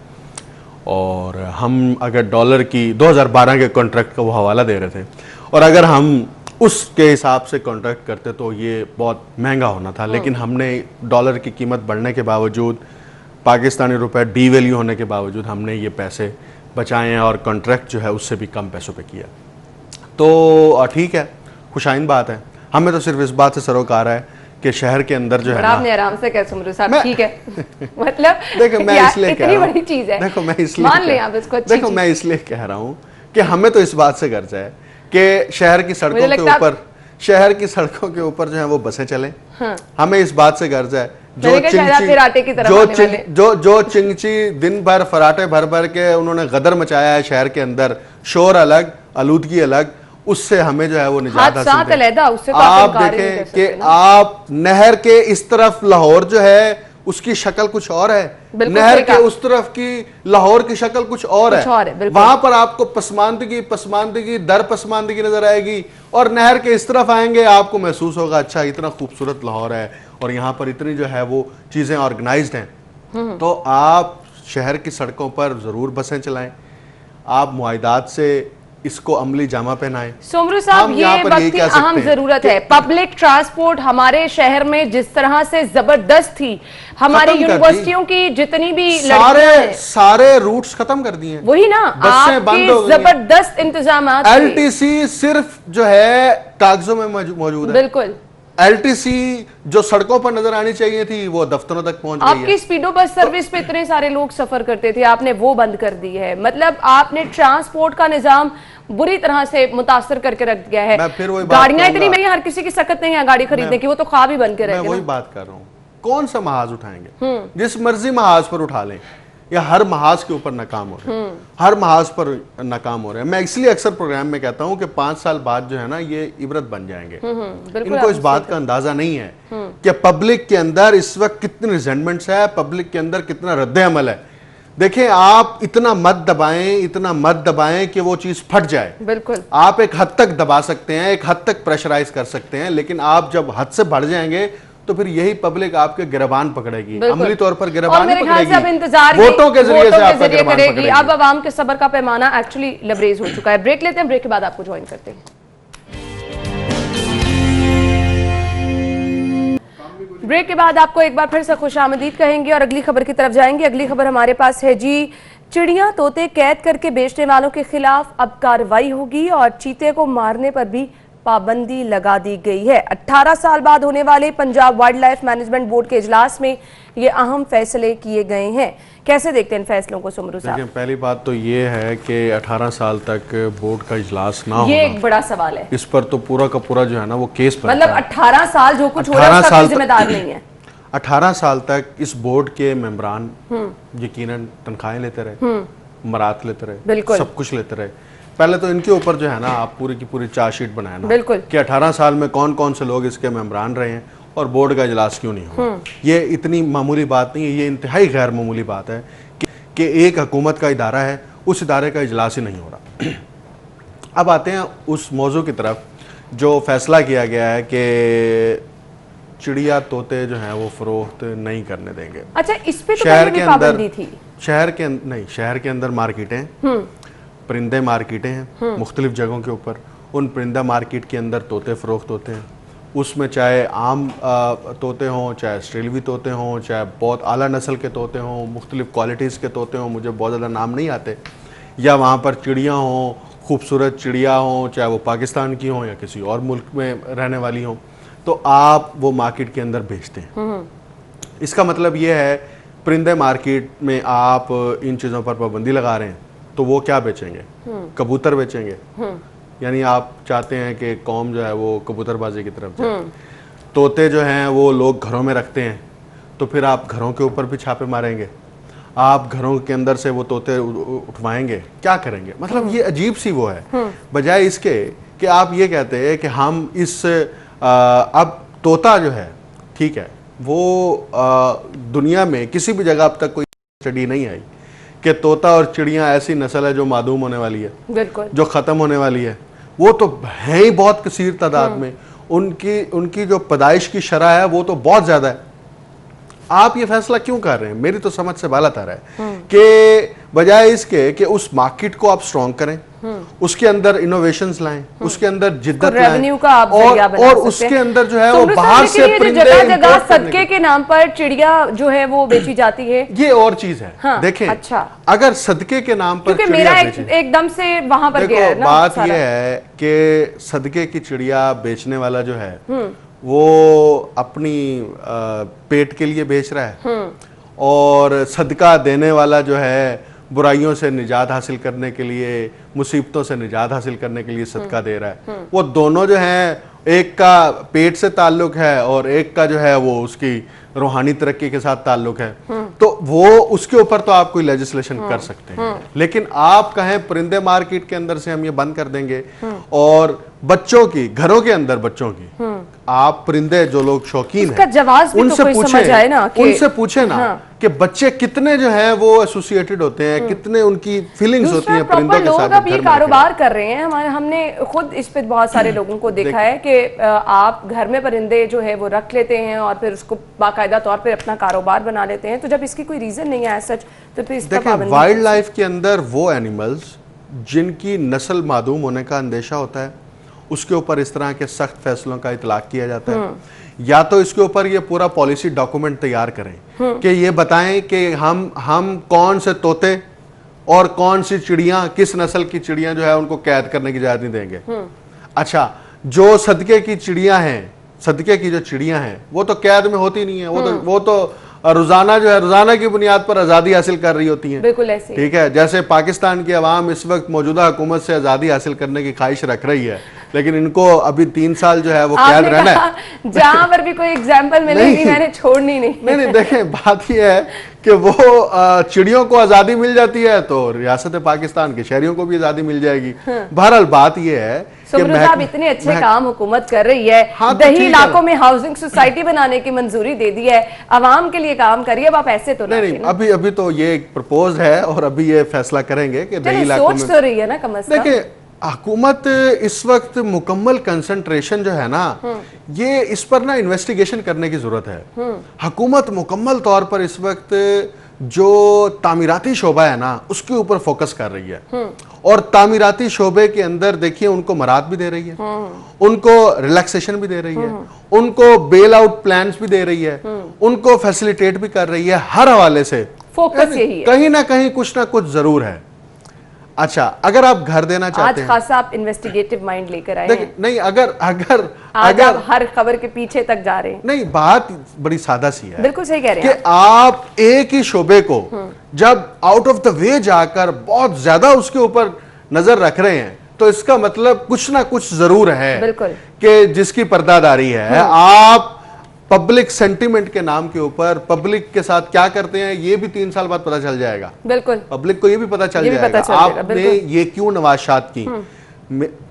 Speaker 3: और हम अगर डॉलर की 2012 के कॉन्ट्रैक्ट का वो हवाला दे रहे थे, और अगर हम उसके हिसाब से कॉन्ट्रैक्ट करते तो ये बहुत महंगा होना था। लेकिन हमने डॉलर की कीमत बढ़ने के बावजूद, पाकिस्तानी रुपए डीवैल्यू होने के बावजूद हमने ये पैसे बचाए हैं और कॉन्ट्रैक्ट जो है उससे भी कम पैसों पे किया। तो ठीक है, खुशाइन बात है। हमें तो सिर्फ इस बात से सरोकार है कि शहर के अंदर जो है ना,
Speaker 1: आपने आराम से कह सुमरू साहब, ठीक है मतलब
Speaker 3: देखो मैं इसलिए कह रहा हूँ,
Speaker 1: बड़ी चीज है,
Speaker 3: देखो मैं इसलिए
Speaker 1: मान लें आप इसको,
Speaker 3: देखो मैं इसलिए कह रहा हूँ कि हमें तो इस बात से गर्ज है कि शहर की सड़कों के ऊपर, शहर की सड़कों के ऊपर जो है वो बसें चलें।
Speaker 1: हाँ।
Speaker 3: हमें इस बात से गर्ज है जो चिंगची दिन भर फराटे भर भर के उन्होंने गदर मचाया है शहर के अंदर, शोर अलग, आलूदगी अलग, उससे हमें जो है वो निजात हासिल है। आप देखें कि आप नहर के इस तरफ लाहौर जो है उसकी शक्ल कुछ और है, नहर के उस तरफ की लाहौर की शक्ल कुछ और है। वहां पर आपको पसमानदगी दर पसमानदगी नजर आएगी, और नहर के इस तरफ आएंगे आपको महसूस होगा अच्छा इतना खूबसूरत लाहौर है और यहाँ पर इतनी जो है वो चीजें ऑर्गेनाइज्ड हैं। तो आप शहर की सड़कों पर जरूर बसें चलाएं, आप मुआहिदात से इसको अमली जामा पहनाएं।
Speaker 1: सुमरू साहब, ये वक्त की अहम जरूरत है। पब्लिक ट्रांसपोर्ट हमारे शहर में जिस तरह से जबरदस्त थी, हमारी यूनिवर्सिटियों की जितनी भी
Speaker 3: सारे रूट्स खत्म कर दिए,
Speaker 1: वही ना, आपके जबरदस्त इंतजाम।
Speaker 3: एलटीसी सिर्फ जो है कागजों में मौजूद है।
Speaker 1: बिल्कुल,
Speaker 3: एलटीसी जो सड़कों पर नजर आनी चाहिए थी वो दफ्तरों तक पहुंच गई है।
Speaker 1: आपकी स्पीडो बस सर्विस पे इतने सारे लोग सफर करते थे, आपने वो बंद कर दी है। मतलब आपने ट्रांसपोर्ट का निजाम बुरी तरह से मुतासर करके रख दिया है। गाड़ियां इतनी महंगी, हर किसी की सकत नहीं है गाड़ी खरीदने की, वो तो ख्वाब ही बन के रह गए।
Speaker 3: मैं वही बात कर रहा हूँ, कौन सा महाज उठाएंगे? जिस मर्जी महाज पर उठा लें, या हर महाज के ऊपर नाकाम हो रहे हैं, हर महाज पर नाकाम हो रहे हैं। मैं इसलिए अक्सर प्रोग्राम में कहता हूं कि 5 साल बाद जो है ना ये इबरत बन जाएंगे। इनको इस बात का अंदाजा नहीं है कि पब्लिक के अंदर इस वक्त कितनी रिजेंटमेंट्स है, पब्लिक के अंदर कितना रद्द अमल है। देखें, आप इतना मत दबाएं कि वो चीज फट जाए।
Speaker 1: बिल्कुल,
Speaker 3: आप एक हद तक दबा सकते हैं, एक हद तक प्रेशराइज कर सकते हैं, लेकिन आप जब हद से बढ़ जाएंगे तो फिर यही पब्लिक आपके गिरबान पकड़ेगी, अमली तौर पर गिरबान पकड़ेगी, वोटों के जरिए से आपका गिरबान पकड़ेगी।
Speaker 1: अब आवाम के सब्र का पैमाना एक्चुअली लबरेज हो चुका है। ब्रेक लेते हैं, ब्रेक के बाद आपको ज्वाइन करते हैं। ब्रेक के बाद आपको एक बार फिर से खुशामदीद कहेंगे और अगली खबर की तरफ जाएंगे। अगली खबर हमारे पास है जी, चिड़िया तोते कैद करके बेचने वालों के खिलाफ अब कार्रवाई होगी और चीते को मारने पर भी पाबंदी लगा दी गई है। 18 साल बाद होने वाले Punjab wild life management board के इजलास में ये अहम फैसले किए गए हैं। कैसे देखते हैं इन फैसलों को सुमरू साहब?
Speaker 3: पहली बात तो ये है कि 18 साल तक बोर्ड का इजलास ना हो,
Speaker 1: ये एक बड़ा सवाल है।
Speaker 3: इस पर तो पूरा का पूरा जो है ना वो केस बनता
Speaker 1: मतलब 18 साल जो कुछ हो रहा है उसका कोई जिम्मेदार नहीं है।
Speaker 3: 18 साल तक इस बोर्ड के मेंबरान यकीनन तनख्वाहें लेते रहे, मरात लेते रहे, सब कुछ लेते रहे। पहले तो इनके ऊपर जो है ना आप पूरी की पूरी चार्जशीट बनाए ना कि 18 साल में कौन कौन से लोग इसके मेंबरान रहे हैं और बोर्ड का इजलास क्यों नहीं हुआ। ये इतनी मामूली बात नहीं है, ये इंतहाई गैर मामूली बात है कि एक हुकूमत का इदारा है, उस इदारे का इजलास ही नहीं हो रहा। अब आते हैं उस मौजू की तरफ जो फैसला किया गया है कि चिड़िया तोते जो हैं वो फरोख्त नहीं करने देंगे।
Speaker 1: अच्छा, इस पे तो शहर के अंदर थी।
Speaker 3: शहर के अंदर मार्केटें, परिंदे मार्केटें हैं मुख्तलिफ जगहों के ऊपर। उन परिंदा मार्केट के अंदर तोते फरोख्त होते हैं, उसमें चाहे आम तोते हों, चाहे ऑस्ट्रेलवी तोते हों, चाहे बहुत आला नस्ल के तोते हों, मुख्तलिफ क्वालिटीज़ के तोते हों, मुझे बहुत ज़्यादा नाम नहीं आते, या वहाँ पर चिड़ियाँ हों, खूबसूरत चिड़िया हों, चाहे वो पाकिस्तान की हों या किसी और मुल्क में रहने वाली हों, तो आप वो मार्केट के अंदर बेचते हैं। इसका मतलब ये है परिंदे मार्केट में आप इन चीज़ों पर पाबंदी लगा रहे हैं तो वो क्या बेचेंगे? कबूतर बेचेंगे। यानी आप चाहते हैं कि कौम जो है वो कबूतरबाजी की तरफ जाए। तोते जो हैं वो लोग घरों में रखते हैं, तो फिर आप घरों के ऊपर भी छापे मारेंगे, आप घरों के अंदर से वो तोते उठवाएंगे, क्या करेंगे? मतलब ये अजीब सी वो है, बजाय इसके कि आप ये कहते हैं कि हम इस अब तोता जो है, ठीक है, वो दुनिया में किसी भी जगह अब तक कोई स्टडी नहीं आई कि तोता और चिड़िया ऐसी नस्ल है जो मादूम होने वाली है,
Speaker 1: बिल्कुल,
Speaker 3: जो खत्म होने वाली है, वो तो है ही बहुत कसीर तादाद में। उनकी जो पैदाइश की शरह है वो तो बहुत ज्यादा है। आप ये फैसला क्यों कर रहे हैं? मेरी तो समझ से बाला तार है कि बजाय इसके कि उस मार्केट को आप स्ट्रॉन्ग करें, उसके अंदर इनोवेशंस लाएं, उसके अंदर जिद्दत लाएं,
Speaker 1: रेवेन्यू का आप जरिया बना
Speaker 3: और
Speaker 1: सकते
Speaker 3: उसके
Speaker 1: हैं।
Speaker 3: अंदर जो है
Speaker 1: तो
Speaker 3: वो बाहर से परिंदे
Speaker 1: जगह जगह
Speaker 3: import करने
Speaker 1: सदके के नाम पर चिड़िया जो है वो बेची जाती है,
Speaker 3: ये और चीज है।
Speaker 1: हाँ,
Speaker 3: देखें,
Speaker 1: अच्छा।
Speaker 3: अगर सदके के नाम पर
Speaker 1: क्योंकि मेरा एकदम से वहां पर गया है
Speaker 3: देखो
Speaker 1: ना,
Speaker 3: बात
Speaker 1: सारा।
Speaker 3: ये है कि सदके की चिड़िया बेचने वाला जो है वो अपनी पेट के लिए बेच रहा है, और सदका देने वाला जो है बुराइयों से निजात हासिल करने के लिए, मुसीबतों से निजात हासिल करने के लिए सदका दे रहा है। वो दोनों जो हैं, एक का पेट से ताल्लुक है और एक का जो है वो उसकी रूहानी तरक्की के साथ ताल्लुक है, तो वो उसके ऊपर तो आप कोई लेजिस्लेशन कर सकते हैं। लेकिन आप कहें परिंदे मार्केट के अंदर से हम ये बंद कर देंगे, और बच्चों की, घरों के अंदर बच्चों की, आप परिंदे जो लोग शौकीन हैं
Speaker 1: जवाब भी
Speaker 3: उनसे
Speaker 1: तो कोई समझ आए ना कि
Speaker 3: उनसे पूछे ना
Speaker 1: हाँ।
Speaker 3: कि बच्चे कितने जो हैं वो एसोसिएटेड होते हैं, कितने उनकी फीलिंग्स होती हैं परिंदों के
Speaker 1: लोग
Speaker 3: साथ।
Speaker 1: अब ये कारोबार कर रहे हैं। हमने खुद इस पे बहुत सारे लोगों को देखा है कि आप घर में परिंदे जो है वो रख लेते हैं और फिर उसको बाकायदा तौर पर अपना कारोबार बना लेते हैं। तो जब इसकी कोई रीजन नहीं है सच, तो फिर इस पर
Speaker 3: देखें, वाइल्ड लाइफ के अंदर वो एनिमल्स जिनकी नस्ल मादूम होने का अंदेशा होता है, उसके ऊपर इस तरह के सख्त फैसलों का इतलाक किया जाता है। या तो इसके ऊपर ये पूरा पॉलिसी डॉक्यूमेंट तैयार करें कि ये बताएं कि हम कौन से तोते और कौन सी चिड़ियां, किस नस्ल की चिड़ियां जो है उनको कैद करने की इजाजत नहीं देंगे। अच्छा, जो सदके की चिड़ियां हैं, सदके की जो चिड़ियां हैं वो तो कैद में होती नहीं है, वो तो रोजाना जो है रोजाना की बुनियाद पर आज़ादी हासिल कर रही होती हैं।
Speaker 1: बिल्कुल ऐसे,
Speaker 3: ठीक है, जैसे पाकिस्तान की आवाम इस वक्त मौजूदा हुकूमत से आज़ादी हासिल करने की ख्वाहिश रख रही है, लेकिन इनको अभी 3 साल जो है वो कैद रहना है।
Speaker 1: जहां पर भी कोई एग्जाम्पल मिलेगी मैंने छोड़नी
Speaker 3: नहीं, देखें, बात यह है कि वो चिड़ियों को आज़ादी मिल जाती है तो रियासत पाकिस्तान के शहरियों को भी आज़ादी मिल जाएगी। बहरहाल बात यह है कि
Speaker 1: साहब इतने अच्छे काम हुकूमत कर रही है,
Speaker 3: हाँ, तो
Speaker 1: दही इलाकों में हाउसिंग सोसाइटी बनाने की मंजूरी दे दी है, आवाम के लिए काम करिए। अब आप ऐसे तो
Speaker 3: नहीं, अभी तो ये एक प्रपोज है और अभी ये फैसला करेंगे कि दही इलाकों में
Speaker 1: सोच तो रही है ना। कम से कम
Speaker 3: देखिए, हुकूमत इस वक्त मुकम्मल कंसंट्रेशन जो है ना, ये इस पर ना इन्वेस्टिगेशन करने की जरूरत है। हुकूमत मुकम्मल तौर पर इस वक्त जो तामीराती शोबा है ना उसके ऊपर फोकस कर रही है, और तामीराती शोबे के अंदर देखिए उनको मराद भी दे रही है, उनको रिलैक्सेशन भी दे रही है, उनको बेल आउट प्लान्स भी दे रही है, उनको फैसिलिटेट भी कर रही है। हर हवाले से
Speaker 1: फोकस यही है,
Speaker 3: कहीं ना कहीं कुछ ना कुछ जरूर है। अच्छा, अगर आप घर देना चाहते हैं,
Speaker 1: आज खासा आप इन्वेस्टिगेटिव माइंड लेकर आए हैं।
Speaker 3: नहीं, अगर
Speaker 1: आप हर खबर के पीछे तक जा रहे हैं।
Speaker 3: नहीं, बात बड़ी सादा सी है।
Speaker 1: बिल्कुल सही कह रहे हैं
Speaker 3: कि आप एक ही शोबे को जब आउट ऑफ द वे जाकर बहुत ज्यादा उसके ऊपर नजर रख रहे हैं, तो इसका मतलब कुछ ना कुछ जरूर है।
Speaker 1: बिल्कुल,
Speaker 3: कि जिसकी पर्दादारी है। आप पब्लिक सेंटिमेंट के नाम के ऊपर पब्लिक के साथ क्या करते हैं ये भी 3 साल बाद पता चल जाएगा।
Speaker 1: बिल्कुल,
Speaker 3: पब्लिक को ये भी पता चल जाएगा आपने ये क्यों नवाशात की।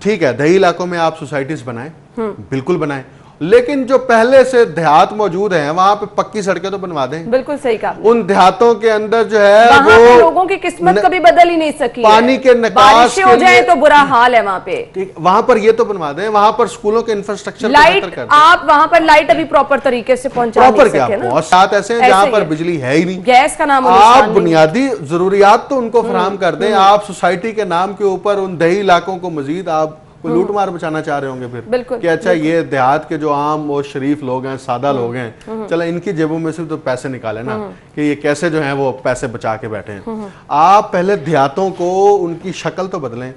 Speaker 3: ठीक है, दही इलाकों में आप सोसाइटीज बनाएं, बिल्कुल बनाएं, लेकिन जो पहले से देहात मौजूद हैं वहां पे पक्की सड़कें तो बनवा दें।
Speaker 1: बिल्कुल सही कहा।
Speaker 3: उन देहातों के अंदर जो है
Speaker 1: वो लोगों की किस्मत कभी बदल ही नहीं सकी,
Speaker 3: पानी के निकास
Speaker 1: हो जाए तो बुरा हाल है वहां पे।
Speaker 3: ठीक, वहां पर ये तो बनवा दें, वहां पर स्कूलों के इंफ्रास्ट्रक्चर
Speaker 1: लाइट, आप वहां पर लाइट अभी प्रॉपर तरीके से पहुंचा नहीं सके ना।
Speaker 3: बहुत साथ ऐसे हैं जहां पर बिजली है ही नहीं,
Speaker 1: गैस का नाम,
Speaker 3: आप बुनियादी जरूरियात तो उनको फराहम कर दें। आप सोसाइटी के नाम के ऊपर उन दही इलाकों को मजीद आप लूट मार बचाना चाह रहे होंगे फिर कि अच्छा ये देहात के जो आम और शरीफ लोग हैं, सादा लोग हैं, चलो इनकी जेबों में से तो पैसे निकाले ना, कि ये कैसे जो है वो पैसे बचा के बैठे हैं। आप पहले देहातों को उनकी शक्ल तो बदलें।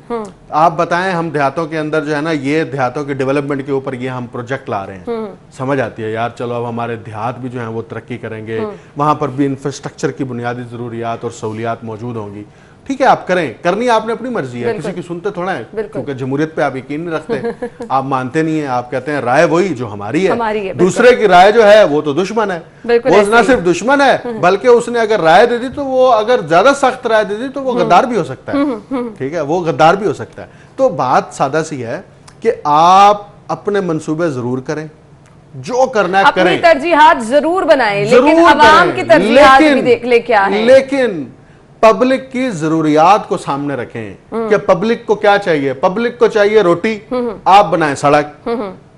Speaker 3: आप बताएं, हम देहातों के अंदर जो है ना, ये देहातों के डेवलपमेंट के ऊपर ये हम प्रोजेक्ट ला रहे हैं, समझ आती है यार, चलो अब हमारे देहात भी जो है वो तरक्की करेंगे, वहां पर भी इंफ्रास्ट्रक्चर की बुनियादी जरूरियात और सहूलियात मौजूद होंगी। ठीक है, आप करें, करनी आपने अपनी मर्जी है, किसी की सुनते थोड़ा है, क्योंकि जमहूरियत पे आप यकीन नहीं रखते, आप मानते नहीं है, आप कहते हैं राय वही जो हमारी है, दूसरे की राय जो है वो तो दुश्मन है। वो ना सिर्फ दुश्मन है बल्कि उसने अगर राय दे दी तो वो अगर ज्यादा सख्त राय दे दी तो वो गद्दार भी हो सकता है। ठीक है, वो गद्दार भी हो सकता है। तो बात सादा सी है कि आप अपने मंसूबे जरूर करें, जो करना है करें,
Speaker 1: तरजीहात जरूर बनाएं, लेकिन अवाम की तरजीहात भी देख ले क्या है।
Speaker 3: लेकिन पब्लिक की जरूरियात को सामने रखें कि पब्लिक को क्या चाहिए। पब्लिक को चाहिए रोटी, आप बनाएं सड़क,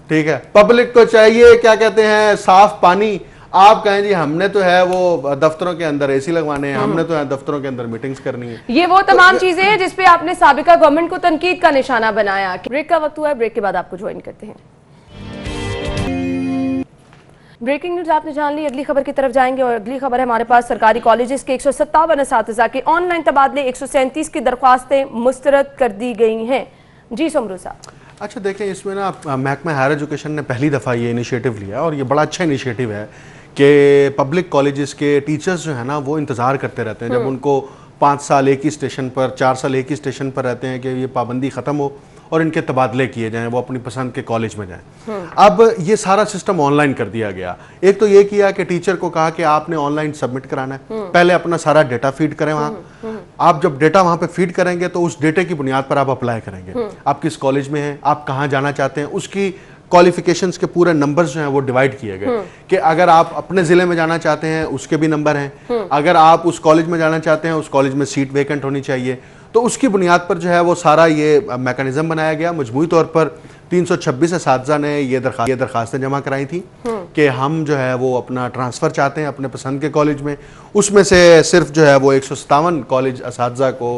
Speaker 3: ठीक है। पब्लिक को चाहिए क्या कहते हैं साफ पानी, आप कहें जी हमने तो है वो दफ्तरों के अंदर एसी लगवाने हैं, हमने तो है दफ्तरों के अंदर मीटिंग्स करनी है।
Speaker 1: ये वो तमाम चीजें हैं जिसपे आपने साबिका गवर्नमेंट को तनकीद का निशाना बनाया। ब्रेक का वक्त हुआ है, ब्रेक के बाद आपको ज्वाइन करते हैं। ब्रेकिंग न्यूज आपने जान ली, अगली खबर की तरफ जाएंगे और अगली खबर है हमारे पास सरकारी कॉलेजेस के 157 असातिज़ा के ऑनलाइन तबादले 137 की दरख्वास्तें मुस्तरद कर दी गई हैं। जी समरू साहब।
Speaker 3: अच्छा देखें, इसमें ना महकमा हायर एजुकेशन ने पहली दफ़ा ये इनिशिएटिव लिया और ये बड़ा अच्छा इनिशिएटिव है कि पब्लिक कॉलेजेस के टीचर्स जो है ना वो इंतज़ार करते रहते हैं जब उनको 5 साल एक ही स्टेशन पर, 4 साल एक ही स्टेशन पर रहते हैं कि ये पाबंदी ख़त्म हो और इनके तबादले किए जाएं, वो अपनी पसंद के कॉलेज में जाएं। अब ये सारा सिस्टम ऑनलाइन कर दिया गया। एक तो ये किया कि टीचर को कहा कि आपने ऑनलाइन सबमिट कराना है, पहले अपना सारा डेटा फीड करें वहाँ। आप जब डेटा वहाँ पे फीड करेंगे तो उस डेटे की बुनियाद पर आप अप्लाई करेंगे। आप किस कॉलेज में हैं, आप कहाँ जाना चाहते हैं, उसकी क्वालिफिकेशंस के पूरे नंबर्स जो हैं वो डिवाइड किए गए कि अगर आप अपने ज़िले में जाना चाहते हैं उसके भी नंबर हैं, अगर आप उस कॉलेज में जाना चाहते हैं उस कॉलेज में सीट वेकेंट होनी चाहिए। तो उसकी बुनियाद पर जो है वो सारा ये मैकेनिज्म बनाया गया। मजमूई तौर पर 326 असातिज़ा ने ये दरखास्तें जमा कराई थी कि हम जो है वो अपना ट्रांसफ़र चाहते हैं अपने पसंद के कॉलेज में। उसमें से सिर्फ जो है वो 157 कॉलेज असातिज़ा को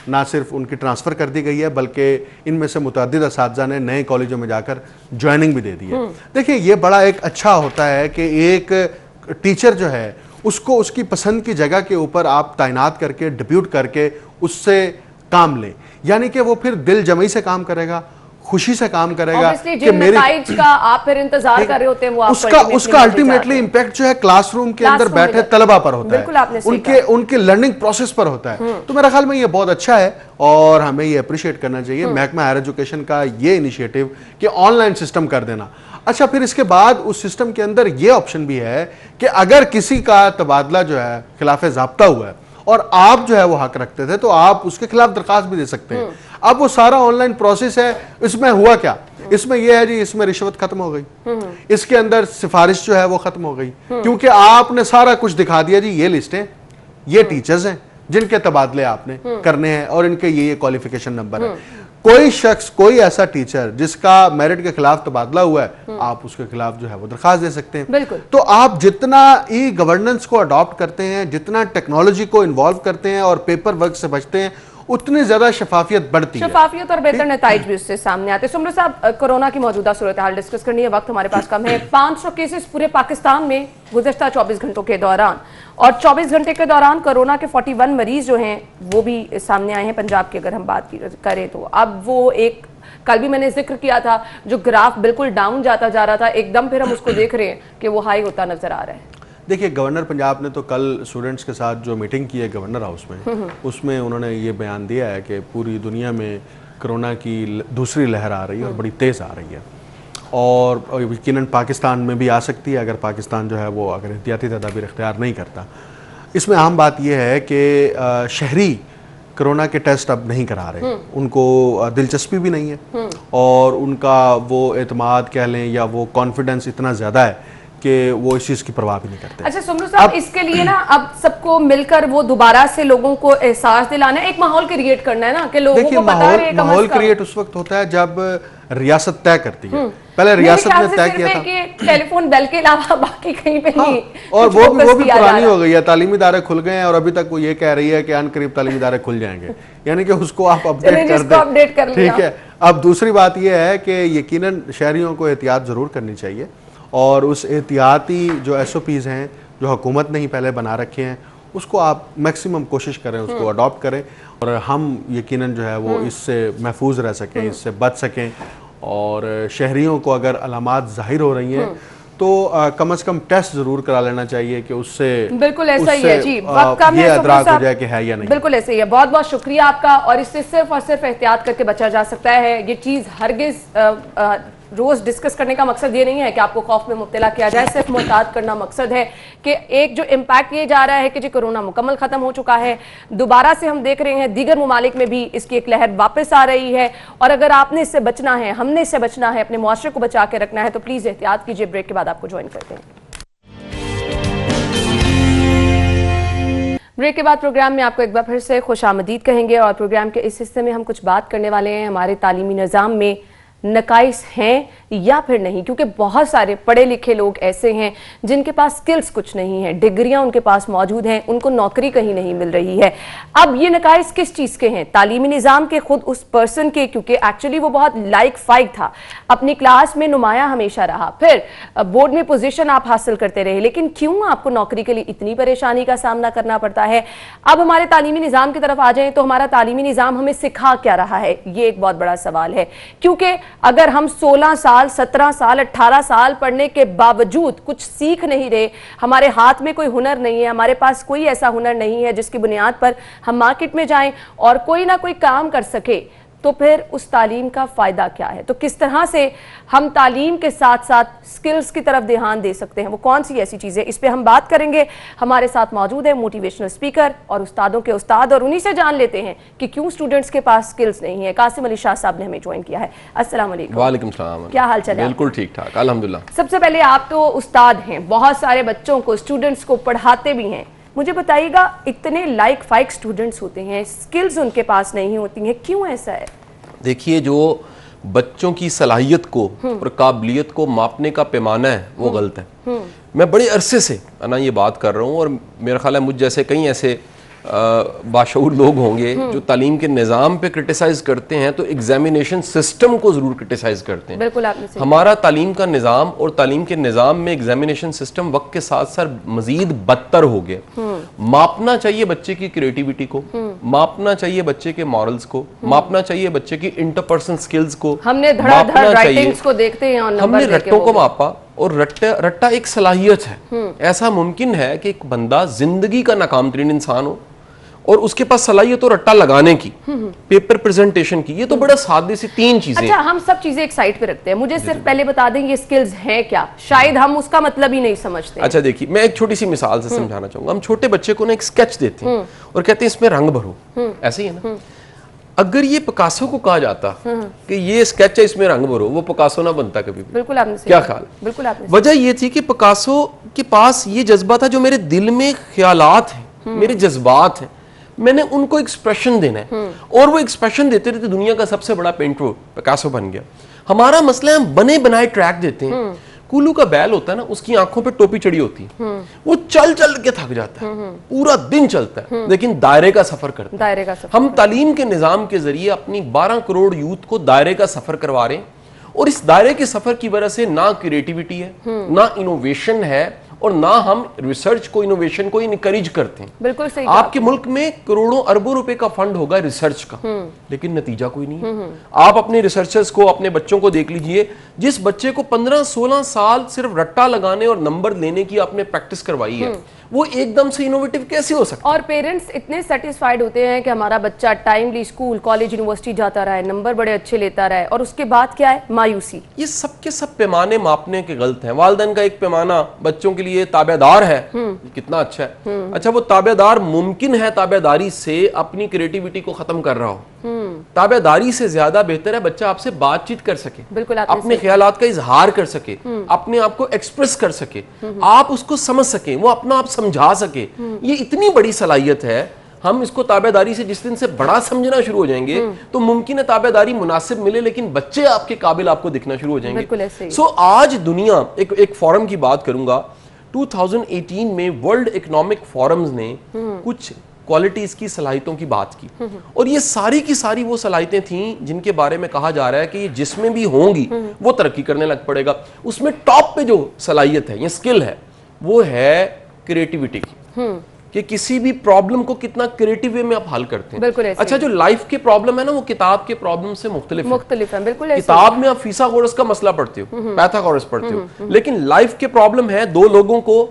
Speaker 3: ना सिर्फ उनकी ट्रांसफ़र कर दी गई है बल्कि इनमें से मुतअद्दिद असातिज़ा ने नए कॉलेजों में जाकर ज्वाइनिंग भी दे दी है। देखिए ये बड़ा एक अच्छा होता है कि एक टीचर जो है उसको उसकी पसंद की जगह के ऊपर आप तैनात करके डिप्यूट करके उससे काम लें, यानी कि वो फिर दिल जमी से काम करेगा, खुशी से काम करेगा
Speaker 1: कि मेरी का आप फिर इंतजार कर रहे होते हैं वो
Speaker 3: उसका अल्टीमेटली इम्पैक्ट जो है क्लासरूम के अंदर बैठे तलबा पर होता है, उनके लर्निंग प्रोसेस पर होता है। तो मेरा ख्याल में ये बहुत अच्छा है और हमें ये अप्रिशिएट करना चाहिए महकमा हायर एजुकेशन का ये इनिशिएटिव कि ऑनलाइन सिस्टम कर देना। अच्छा, फिर इसके बाद उस सिस्टम के अंदर ये ऑप्शन भी है कि अगर किसी का तबादला जो है खिलाफ ज़ाब्ता हुआ है और आप जो है वो हक रखते थे तो आप उसके खिलाफ दरखास्त भी दे सकते हैं। अब वो सारा ऑनलाइन प्रोसेस है। इसमें हुआ क्या, इसमें यह है जी इसमें रिश्वत खत्म हो गई, इसके अंदर सिफारिश जो है वो खत्म हो गई, क्योंकि आपने सारा कुछ दिखा दिया जी ये लिस्टें, ये टीचर्स हैं जिनके तबादले आपने करने हैं और इनके ये क्वालिफिकेशन नंबर है। कोई शख्स, कोई ऐसा टीचर जिसका मेरिट के खिलाफ तबादला हुआ है आप उसके खिलाफ जो है वो दरखास्त दे सकते हैं।
Speaker 1: बिल्कुल।
Speaker 3: तो आप जितना ई गवर्नेंस को अडॉप्ट करते हैं, जितना टेक्नोलॉजी को इन्वॉल्व करते हैं और पेपर वर्क से बचते हैं, उतनी ज्यादा शफाफियत बढ़ती है।
Speaker 1: शफाफियत और बेहतर नताइज भी उससे सामने आते हैं। सुमरू साहब, कोरोना की मौजूदा सूरत हाल डिस्कस करनी है, वक्त हमारे पास कम है। 500 केसेस पूरे पाकिस्तान में गुज़श्ता 24 घंटों के दौरान, और 24 घंटे के दौरान कोरोना के 41 मरीज जो हैं वो भी सामने आए हैं पंजाब की अगर हम बात करें तो। अब वो एक कल भी मैंने जिक्र किया था जो ग्राफ बिल्कुल डाउन जाता जा रहा था, एकदम फिर हम उसको देख रहे हैं कि वो हाई होता नजर आ रहा है।
Speaker 3: देखिए, गवर्नर पंजाब ने तो कल स्टूडेंट्स के साथ जो मीटिंग की है गवर्नर हाउस में, उसमें उन्होंने ये बयान दिया है कि पूरी दुनिया में कोरोना की दूसरी लहर आ रही है और बड़ी तेज़ आ रही है और यकीनन पाकिस्तान में भी आ सकती है अगर पाकिस्तान जो है वो अगर एहतियाती तदाबीर इख्तियार नहीं करता। इसमें अहम बात यह है कि शहरी कोरोना के टेस्ट अब नहीं करा रहे, उनको दिलचस्पी भी नहीं है और उनका वो एतमाद कह लें या वो कॉन्फिडेंस इतना ज़्यादा है कि वो इस चीज़ की परवाह भी नहीं करते।
Speaker 1: अच्छा सुमरू साहब, इसके लिए ना अब सबको मिलकर वो दोबारा से लोगों को एहसास दिलाना है, एक माहौल क्रिएट करना है ना कि लोगों को पता है।
Speaker 3: माहौल क्रिएट उस वक्त होता है जब रियासत तय करती है। पहले रियासत ने तय किया था
Speaker 1: कि टेलीफोन बेल के अलावा बाकी कहीं पे नहीं,
Speaker 3: और वो भी पुरानी हो गई है। तालीमी इदारे खुल गए हैं और अभी तक वो ये कह रही है कि अनकरीब तालीमी इदारे खुल जाएंगे, यानी कि उसको आप अपडेट कर दें, ठीक है। अब दूसरी बात यह है कि यकीनन शहरियों को एहतियात ज़रूर करनी चाहिए और उस एहतियाती जो SOPs हैं जो हुकूमत ने ही पहले बना रखे हैं उसको आप मैक्सिमम कोशिश करें, उसको अडॉप्ट करें और हम यकीनन जो है वो इससे महफूज रह सकें, इससे बच सकें। और शहरियों को अगर अलामात ज़ाहिर हो रही हैं तो कम से कम टेस्ट ज़रूर करा लेना चाहिए कि उससे
Speaker 1: बिल्कुल ऐसा ही है जी, वक्त कम
Speaker 3: ये अदराक हो जाए कि है या नहीं।
Speaker 1: बिल्कुल ऐसे ही है। बहुत बहुत शुक्रिया आपका। और इससे सिर्फ और सिर्फ एहतियात करके बचा जा सकता है। ये चीज़ हरगिज़ रोज डिस्कस करने का मकसद ये नहीं है कि आपको खौफ में मुब्तला किया जाए, सिर्फ मुहतात करना मकसद है कि एक जो इम्पैक्ट ये जा रहा है कि जी कोरोना मुकम्मल खत्म हो चुका है, दोबारा से हम देख रहे हैं दीगर ममालिक में भी इसकी एक लहर वापस आ रही है और अगर आपने इससे बचना है, हमने इससे बचना है, अपने मुआशरे को बचा के रखना है तो प्लीज एहतियात कीजिए। ब्रेक के बाद आपको ज्वाइन करते हैं। ब्रेक के बाद प्रोग्राम में आपको एक बार फिर से खुशामदीद कहेंगे और प्रोग्राम के इस हिस्से में हम कुछ बात करने वाले हैं हमारे तालीमी निज़ाम में नकाइस हैं या फिर नहीं, क्योंकि बहुत सारे पढ़े लिखे लोग ऐसे हैं जिनके पास स्किल्स कुछ नहीं है, डिग्रियां उनके पास मौजूद हैं, उनको नौकरी कहीं नहीं मिल रही है। अब ये नकाइस किस चीज़ के हैं? तालीमी निज़ाम के, खुद उस पर्सन के, क्योंकि एक्चुअली वो बहुत लाइक फाइक था, अपनी क्लास में नुमाया हमेशा रहा, फिर बोर्ड में पोजीशन आप हासिल करते रहे, लेकिन क्यों आपको नौकरी के लिए इतनी परेशानी का सामना करना पड़ता है? अब हमारे तालीमी निज़ाम की तरफ आ जाएं तो हमारा तालीमी निज़ाम हमें सिखा क्या रहा है, ये एक बहुत बड़ा सवाल है। क्योंकि अगर हम 16 साल 17 साल 18 साल पढ़ने के बावजूद कुछ सीख नहीं रहे, हमारे हाथ में कोई हुनर नहीं है, हमारे पास कोई ऐसा हुनर नहीं है जिसकी बुनियाद पर हम मार्केट में जाएं और कोई ना कोई काम कर सके, तो फिर उस तालीम का फ़ायदा क्या है? तो किस तरह से हम तालीम के साथ साथ स्किल्स की तरफ ध्यान दे सकते हैं, वो कौन सी ऐसी चीज़ें, इस पे हम बात करेंगे। हमारे साथ मौजूद है मोटिवेशनल स्पीकर और उस्तादों के उस्ताद, और उन्हीं से जान लेते हैं कि क्यों स्टूडेंट्स के पास स्किल्स नहीं है। कासिम अली शाह साहब ने हमें ज्वाइन किया है। अस्सलाम वालेकुम।
Speaker 4: वालेकुम सलाम।
Speaker 1: क्या हाल चाल है?
Speaker 4: बिल्कुल ठीक ठाक, अल्हम्दुलिल्लाह।
Speaker 1: सबसे पहले आप तो उस्ताद हैं, बहुत सारे बच्चों को, स्टूडेंट्स को पढ़ाते भी हैं, मुझे बताइएगा इतने लाइक फाइक स्टूडेंट्स होते हैं, स्किल्स उनके पास नहीं होती हैं, क्यों ऐसा है?
Speaker 4: देखिए, जो बच्चों की सलाहियत को और काबिलियत को मापने का पैमाना है वो गलत है। मैं बड़े अरसे से ना ये बात कर रहा हूँ, और मेरा ख्याल है मुझ जैसे कई ऐसे बाशऊर लोग होंगे जो तालीम के निज़ाम पे क्रिटिसाइज करते हैं, तो एग्जामिनेशन सिस्टम को ज़रूर क्रिटिसाइज करते हैं।
Speaker 1: बिल्कुल आपने सही। हमारा
Speaker 4: तालीम का निज़ाम और तालीम के निज़ाम में एग्जामिनेशन सिस्टम वक्त के साथ साथ मजीद बदतर हो गया। मापना चाहिए बच्चे की क्रिएटिविटी को, मापना चाहिए बच्चे के मॉरल्स को, मापना चाहिए बच्चे की इंटरपर्सनल स्किल्स को।
Speaker 1: हमने धड़ाधड़ राइटिंग्स को देखते हैं और
Speaker 4: हमने रट्टों को मापा, और रट्टा एक सलाहियत है। ऐसा मुमकिन है कि एक बंदा जिंदगी का नाकाम तरीन इंसान हो और उसके पास सलाहियत हो रट्टा लगाने की, पेपर प्रेजेंटेशन की। ये तो बड़ा सादे सी तीन चीजें।
Speaker 1: अच्छा, हम सब चीजें एक साइड पे रखते हैं, मुझे सिर्फ पहले बता दें ये स्किल्स हैं क्या? शायद हम उसका मतलब ही नहीं समझते।
Speaker 4: अच्छा देखिए, मैं एक छोटी सी मिसाल से समझाना चाहूंगा। हम छोटे बच्चे को ना एक स्केच देते हैं और कहते हैं इसमें रंग भरो, ऐसे ही है ना। अगर ये पिकासो को कहा जाता कि ये स्केच है इसमें रंग भरो, वो पिकासो ना बनता कभी भी।
Speaker 1: बिल्कुल आपने
Speaker 4: क्या ख्याल?
Speaker 1: बिल्कुल आपने।
Speaker 4: वजह ये थी कि पिकासो के पास ये जज्बा था, जो मेरे दिल में ख्यालात हैं, मेरे जज्बात हैं, मैंने उनको एक्सप्रेशन देना है, और वो एक्सप्रेशन देते रहते दुनिया का सबसे बड़ा पेंटर पिकासो बन गया। हमारा मसला है, हम बने बनाए ट्रैक देते हैं। कुल्लू का बैल होता है ना, उसकी आंखों पे टोपी चढ़ी होती है, वो चल चल के थक जाता है, पूरा दिन चलता है, लेकिन दायरे का सफर करता है।
Speaker 1: दायरे का सफर।
Speaker 4: हम तालीम के निजाम के जरिए अपनी 12 करोड़ यूथ को दायरे का सफर करवा रहे हैं, और इस दायरे के सफर की वजह से ना क्रिएटिविटी है, ना इनोवेशन है, और ना हम रिसर्च को, इनोवेशन को इनकरेज करते हैं।
Speaker 1: बिल्कुल सही।
Speaker 4: आपके मुल्क में करोड़ों अरबों रुपए का फंड होगा रिसर्च का, लेकिन नतीजा कोई नहीं है। आप अपने रिसर्चर्स को, अपने बच्चों को देख लीजिए, जिस बच्चे को 15-16 साल सिर्फ रट्टा लगाने और नंबर लेने की आपने प्रैक्टिस करवाई है, वो एकदम से इनोवेटिव कैसे हो सकता है?
Speaker 1: और पेरेंट्स इतने सेटिस्फाइड होते हैं कि हमारा बच्चा टाइमली स्कूल, कॉलेज, यूनिवर्सिटी जाता रहा है, नंबर बड़े अच्छे लेता रहा है, और उसके बाद क्या है? मायूसी।
Speaker 4: ये सब के सब पैमाने मापने के गलत हैं। वालिदैन का एक पैमाना बच्चों के लिए ताबेदार है, कितना अच्छा है। अच्छा, वो ताबेदार मुमकिन है ताबेदारी से अपनी क्रिएटिविटी को खत्म कर रहा हो। ताबेदारी से ज्यादा बेहतर है बच्चा आपसे बातचीत कर सके,
Speaker 1: बिल्कुल
Speaker 4: अपने ख्यालात का इजहार कर सके, अपने आप को एक्सप्रेस कर सके, आप उसको समझ सके, वो अपना आप समझा सके। ये इतनी बड़ी सलाहियत है। हम इसको ताबेदारी से जिस दिन से बड़ा समझना शुरू हो जाएंगे, तो मुमकिन है ताबेदारी मुनासिब मिले, लेकिन बच्चे आपके काबिल आपको दिखना शुरू हो जाएंगे। सो आज दुनिया, एक फोरम की बात करूंगा, 2018 में वर्ल्ड इकोनॉमिक फोरम्स ने कुछ क्वालिटीज की, सलाहियतों की बात की, और ये सारी की सारी वो सलाहियतें थीं जिनके बारे में कहा जा रहा है कि ये जिसमें भी होंगी वो तरक्की करने लग पड़ेगा। उसमें टॉप पे जो सलाहियत है, ये स्किल है, वो है क्रिएटिविटी की, कि किसी भी प्रॉब्लम को कितना क्रिएटिव वे में आप हल करते हैं।
Speaker 1: बिल्कुल ऐसे।
Speaker 4: अच्छा, जो लाइफ के प्रॉब्लम है ना, वो किताब के प्रॉब्लम से मुख्तलिफ है।
Speaker 1: बिल्कुल ऐसे।
Speaker 4: किताब में आप फिसागोरस का मसला पढ़ते हो, पैथागोरस पढ़ते हो, लेकिन लाइफ के प्रॉब्लम है दो लोगों को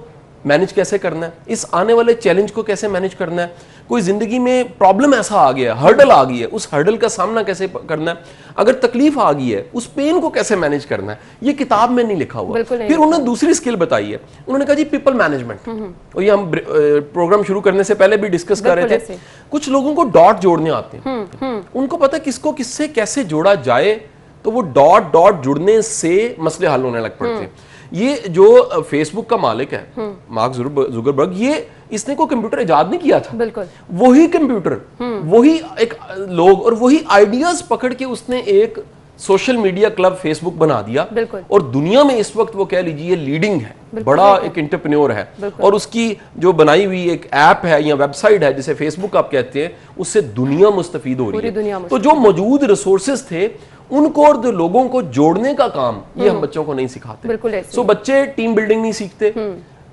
Speaker 4: मैनेज कैसे करना है, इस आने वाले चैलेंज को कैसे मैनेज करना है, कोई जिंदगी में प्रॉब्लम ऐसा आ गया, हर्डल आ गई है, उस हर्डल का सामना कैसे करना है, अगर तकलीफ आ गई है उस पेन को कैसे मैनेज करना है, ये किताब में नहीं लिखा हुआ। फिर उन्होंने दूसरी स्किल बताई है, उन्होंने कहा जी पीपल मैनेजमेंट, और ये हम प्रोग्राम शुरू करने से पहले भी डिस्कस कर रहे थे। कुछ लोगों को डॉट जोड़ने आते हैं, उनको पता है किसको किससे कैसे जोड़ा जाए, तो वो डॉट जुड़ने से मसले हल होने लग पड़ते हैं। ये जो फेसबुक का मालिक है मार्क जुकरबर्ग, ये इसने कोई कंप्यूटर इजाद नहीं किया था,
Speaker 1: बिल्कुल
Speaker 4: वही कंप्यूटर, वही एक लोग और वही आइडियाज पकड़ के उसने एक सोशल मीडिया क्लब फेसबुक बना दिया। और दुनिया में इस वक्त वो कह लीजिए लीडिंग है, बड़ा एक एंटरप्रेन्योर है। और उसकी जो बनाई हुई एक ऐप है या वेबसाइट है जिसे फेसबुक आप कहते हैं, उससे दुनिया मुस्तफीद हो रही है। तो जो मौजूद रिसोर्सेज थे उनको और लोगों को जोड़ने का काम ये हम बच्चों को नहीं सिखाते। सो बच्चे टीम बिल्डिंग नहीं सीखते,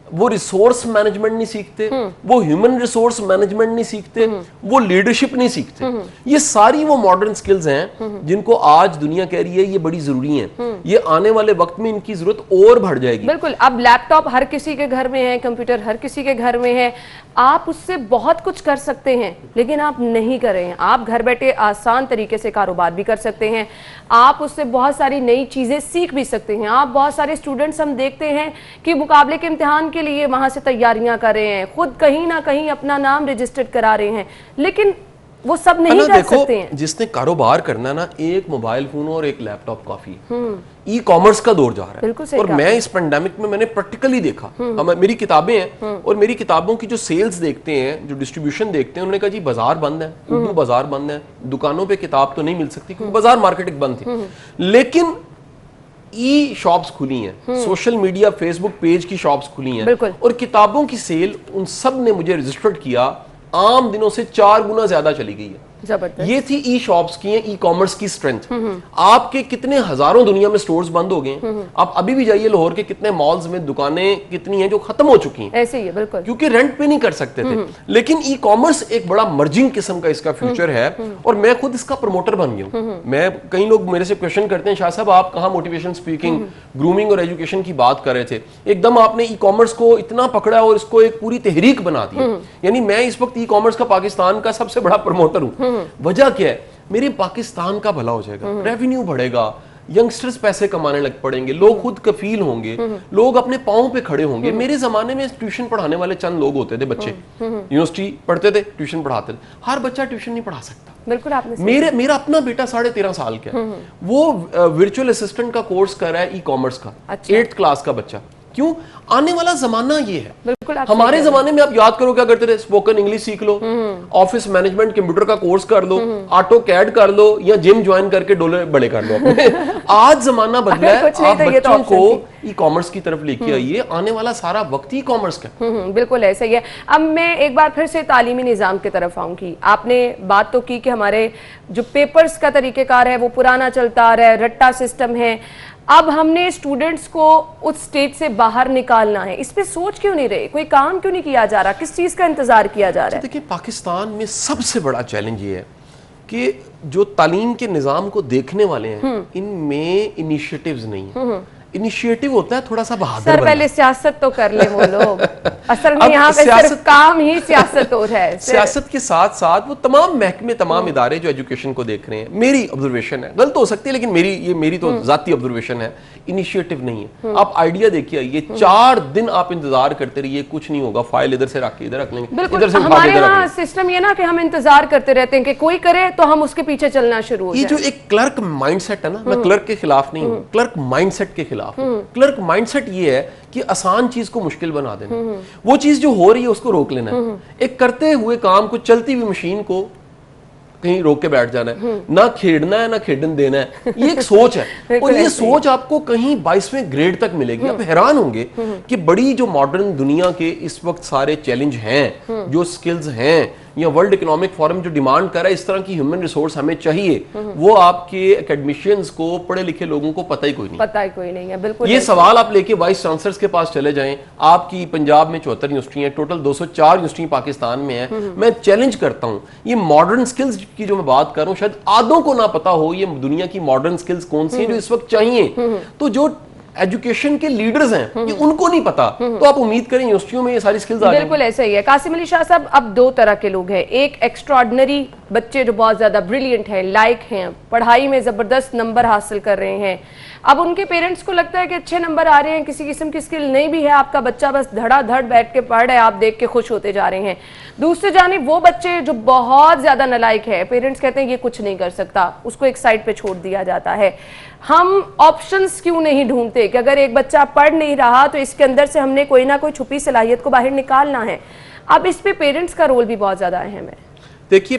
Speaker 4: वो रिसोर्स मैनेजमेंट नहीं सीखते, वो ह्यूमन रिसोर्स मैनेजमेंट नहीं सीखते, वो लीडरशिप नहीं सीखते। ये सारी वो मॉडर्न स्किल्स हैं जिनको आज दुनिया कह रही है ये बड़ी जरूरी हैं। ये आने वाले वक्त में इनकी जरूरत और बढ़ जाएगी।
Speaker 1: बिल्कुल, अब लैपटॉप हर किसी के घर में है, कंप्यूटर हर किसी के घर में है, आप उससे बहुत कुछ कर सकते हैं, लेकिन आप नहीं कर रहे हैं। आप घर बैठे आसान तरीके से कारोबार भी कर सकते हैं, आप उससे बहुत सारी नई चीजें सीख भी सकते हैं। आप बहुत सारे स्टूडेंट्स हम देखते हैं कि मुकाबले के इम्तिहान के लिए वहां से तैयारियां कर रहे हैं, खुद कहीं ना कहीं अपना नाम रजिस्टर्ड करा रहे हैं, लेकिन वो सब नहीं कर सकते हैं।
Speaker 4: जिसने कारोबार करना ना, एक मोबाइल फोन और एक लैपटॉप काफी। ई कॉमर्स का दौर जा रहा है और मैं इस पेंडेमिक में मैंने प्रैक्टिकली देखा। मेरी किताबें हैं और मेरी किताबों की जो सेल्स देखते हैं, जो डिस्ट्रीब्यूशन देखते हैं, उन्होंने कहा जी बाजार बंद है, उर्दू बाजार बंद है, दुकानों पे किताब तो नहीं मिल सकती क्योंकि बाजार मार्केटिंग बंद थी। लेकिन ई शॉप्स खुली हैं, सोशल मीडिया फेसबुक पेज की शॉप्स खुली हैं और किताबों की सेल उन सब ने मुझे रजिस्टर्ड किया, आम दिनों से 4 गुना ज्यादा चली गई है। ये थी ई शॉप्स की, ई कॉमर्स की स्ट्रेंथ। आपके कितने हजारों दुनिया में स्टोर्स बंद हो गए हैं। आप अभी भी जाइए लाहौर के कितने मॉल्स में दुकानें कितनी हैं जो खत्म हो चुकी हैं,
Speaker 1: ऐसे ही है बिल्कुल,
Speaker 4: क्योंकि रेंट पे नहीं कर सकते थे। लेकिन ई कॉमर्स एक बड़ा मर्जिंग किस्म का इसका फ्यूचर है और मैं खुद इसका प्रमोटर बन गया हूं। मैं, कई लोग मेरे से क्वेश्चन करते हैं, शाह साहब आप कहां मोटिवेशन स्पीकिंग, ग्रूमिंग और एजुकेशन की बात कर रहे थे, एकदम आपने ई कॉमर्स को इतना पकड़ा और इसको एक पूरी तहरीक बना दी। यानी मैं इस वक्त ई कॉमर्स का पाकिस्तान का सबसे बड़ा प्रमोटर हूं। वजह क्या है? मेरे पाकिस्तान का भला हो जाएगा, रेवेन्यू बढ़ेगा, यंगस्टर्स पैसे कमाने लग पड़ेंगे, लोग खुद कफील होंगे, लोग अपने पांव पे खड़े होंगे। मेरे जमाने में ट्यूशन पढ़ाने वाले चंद लोग होते थे, बच्चे यूनिवर्सिटी पढ़ते थे, ट्यूशन पढ़ाते थे। हर बच्चा ट्यूशन नहीं पढ़ा सकता।
Speaker 1: बिल्कुल आपने
Speaker 4: मेरा अपना बेटा 13.5 साल का है, वो वर्चुअल असिस्टेंट का कोर्स कर रहा है ई कॉमर्स का, 8th क्लास का बच्चा। क्यों? आने वाला जमाना ये है।
Speaker 1: बिल्कुल,
Speaker 4: हमारे जमाने में आप याद करो क्या करते थे? स्पोकन इंग्लिश सीख लो, ऑफिस मैनेजमेंट कंप्यूटर का कोर्स कर लो, ऑटो कैड कर लो या जिम ज्वाइन करके डोले बड़े कर लो अपने। आज जमाना बदला है, आप बच्चों को ई कॉमर्स की तरफ लेके आइए। आने वाला सारा वक्त ई कॉमर्स का।
Speaker 1: बिल्कुल ऐसा ही है। अब मैं एक बार फिर से तालीमी निजाम की तरफ आऊंगी। आपने बात तो की कि हमारे जो पेपर्स का तरीकेकार है वो पुराना चलता आ रहा है, रट्टा सिस्टम है। अब हमने स्टूडेंट्स को उस स्टेज से बाहर निकालना है, इस पे सोच क्यों नहीं रहे? कोई काम क्यों नहीं किया जा रहा? किस चीज का इंतजार किया जा रहा है?
Speaker 4: देखिए, पाकिस्तान में सबसे बड़ा चैलेंज ये है कि जो तालीम के निजाम को देखने वाले हैं इनमें इनिशिएटिव्स नहीं है। इनिशिएटिव होता है थोड़ा सा बहादुर।
Speaker 1: सर पहले सियासत तो कर ले वो लोग। असल में यहाँ पे सिर्फ काम ही सियासत हो रहा है।
Speaker 4: सियासत के साथ साथ वो तमाम महकमे, तमाम इदारे जो एजुकेशन को देख रहे हैं, मेरी ऑब्जर्वेशन है, गलत हो सकती है लेकिन मेरी तो जाती ऑब्जर्वेशन है, इनिशिएटिव नहीं है। आप आइडिया देखिए, ये 4 दिन आप इंतजार करते रहिए, कुछ नहीं होगा, फाइल इधर से रख के इधर रख लेंगे, इधर से
Speaker 1: हमारे यहाँ सिस्टम ये ना कि हम इंतजार करते रहते हैं कि कोई करे तो हम उसके पीछे चलना शुरू हो जाए।
Speaker 4: ये जो एक क्लर्क माइंडसेट है ना, मैं क्लर्क के खिलाफ नहीं हूँ, क्लर्क माइंडसेट के खिलाफ। क्लर्क माइंडसेट ये है कि आसान चीज को मुश्किल बना देना, वो चीज जो हो रही है उसको रोक लेना है। एक करते हुए काम को, चलती हुई मशीन को कहीं रोक के बैठ जाना है, ना खेड़ना है ना खेडन देना है। ये एक सोच है और ये सोच आपको कहीं 22वें ग्रेड तक मिलेगी। आप हैरान होंगे कि बड़ी जो मॉडर्न दुनिया के इस वक्त सारे चैलेंज हैं, जो स्किल्स हैं, या वर्ल्ड इकोनॉमिक फोरम जो डिमांड कर रहा है इस तरह की ह्यूमन रिसोर्स हमें चाहिए, वो आपके एकेडमिशियंस को, पढ़े लिखे लोगों को पता ही कोई नहीं है। बिल्कुल ये सवाल आप लेके वाइस चांसलर्स के पास चले जाएं। आपकी पंजाब में 74 यूनिवर्सिटी है, टोटल 204 यूनिवर्सिटी पाकिस्तान में है। मैं चैलेंज करता हूं, ये मॉडर्न स्किल्स की जो मैं बात कर रहा हूं, शायद आधों को ना पता हो ये दुनिया की मॉडर्न स्किल्स कौन सी है जो इस वक्त चाहिए। तो जो एजुकेशन के लीडर्स हैं ये उनको नहीं पता, तो आप उम्मीद करें यूनिवर्सिटियों में ये सारी स्किल्स आ जाएंगी।
Speaker 1: बिल्कुल ऐसा ही है। कासिम अली शाह साहब, अब 2 तरह के लोग हैं, एक एक्स्ट्राऑर्डिनरी बच्चे जो बहुत ज़्यादा ब्रिलियंट हैं, लाइक हैं, पढ़ाई में ज़बरदस्त नंबर हासिल कर रहे हैं, अब उनके पेरेंट्स को लगता है कि अच्छे नंबर आ रहे हैं, किसी किस्म की स्किल नहीं भी है, आपका बच्चा बस धड़ाधड़ बैठ के पढ़ रहा है, आप देख के खुश होते जा रहे हैं। दूसरी जानिब वो बच्चे जो बहुत ज़्यादा नालायक है, पेरेंट्स कहते हैं ये कुछ नहीं कर सकता, उसको एक साइड पे छोड़ दिया जाता है। हम ऑप्शंस क्यों नहीं ढूंढते कि अगर एक बच्चा पढ़ नहीं रहा तो इसके अंदर से हमने कोई ना कोई छुपी सलाहियत को बाहर निकालना है। अब इस पे पेरेंट्स का रोल भी बहुत ज़्यादा अहम है। देखिए,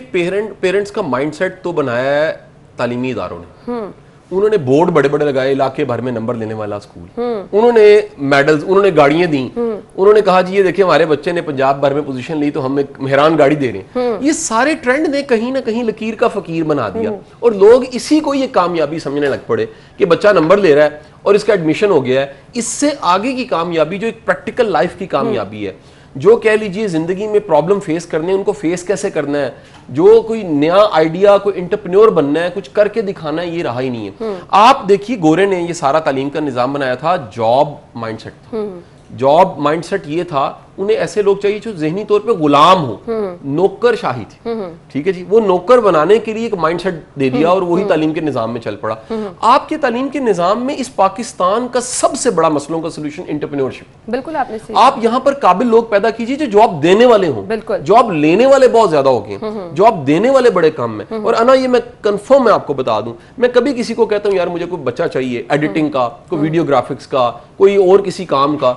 Speaker 4: पेरेंट्स का माइंडसेट तो बनाया है तालीमी इदारों ने। उन्होंने बोर्ड बड़े बड़े लगाए, इलाके भर में नंबर लेने वाला स्कूल, उन्होंने मेडल्स, उन्होंने गाड़ियां दी, उन्होंने कहा जी ये देखिए हमारे बच्चे ने पंजाब भर में पोजीशन ली तो हम एक मेहरान गाड़ी दे रहे हैं। ये सारे ट्रेंड ने कहीं ना कहीं लकीर का फकीर बना दिया और लोग इसी को ये कामयाबी समझने लग पड़े कि बच्चा नंबर ले रहा है और इसका एडमिशन हो गया है। इससे आगे की कामयाबी जो एक प्रैक्टिकल लाइफ की कामयाबी है, जो कह लीजिए जिंदगी में प्रॉब्लम फेस करने, उनको फेस कैसे करना है, जो कोई नया आइडिया, कोई एंटरप्रेन्योर बनना है, कुछ करके दिखाना है, ये रहा ही नहीं है। आप देखिए गोरे ने ये सारा तालीम का निजाम बनाया था, जॉब माइंडसेट था। जॉब माइंडसेट ये था, उन्हें ऐसे लोग चाहिए जो ज़हनी तौर पे गुलाम हो, नौकरशाही थी। ठीक है जी, वो नौकर बनाने के लिए एक माइंडसेट दे दिया और वही तालीम के निजाम में चल पड़ा। आपके तालीम के निजाम में इस पाकिस्तान का सबसे बड़ा मसलों का सलूशन एंटरप्रेन्योरशिप।
Speaker 1: बिल्कुल, आपने सही।
Speaker 4: आप यहाँ पर काबिल लोग पैदा कीजिए जो जॉब देने वाले हों। जॉब लेने वाले बहुत ज्यादा हो गए, जॉब देने वाले बड़े कम है। और अना, ये मैं कंफर्म मैं आपको बता दूं, मैं कभी किसी को कहता हूं यार मुझे कोई बच्चा चाहिए एडिटिंग का, कोई वीडियो ग्राफिक्स का, कोई और किसी काम का,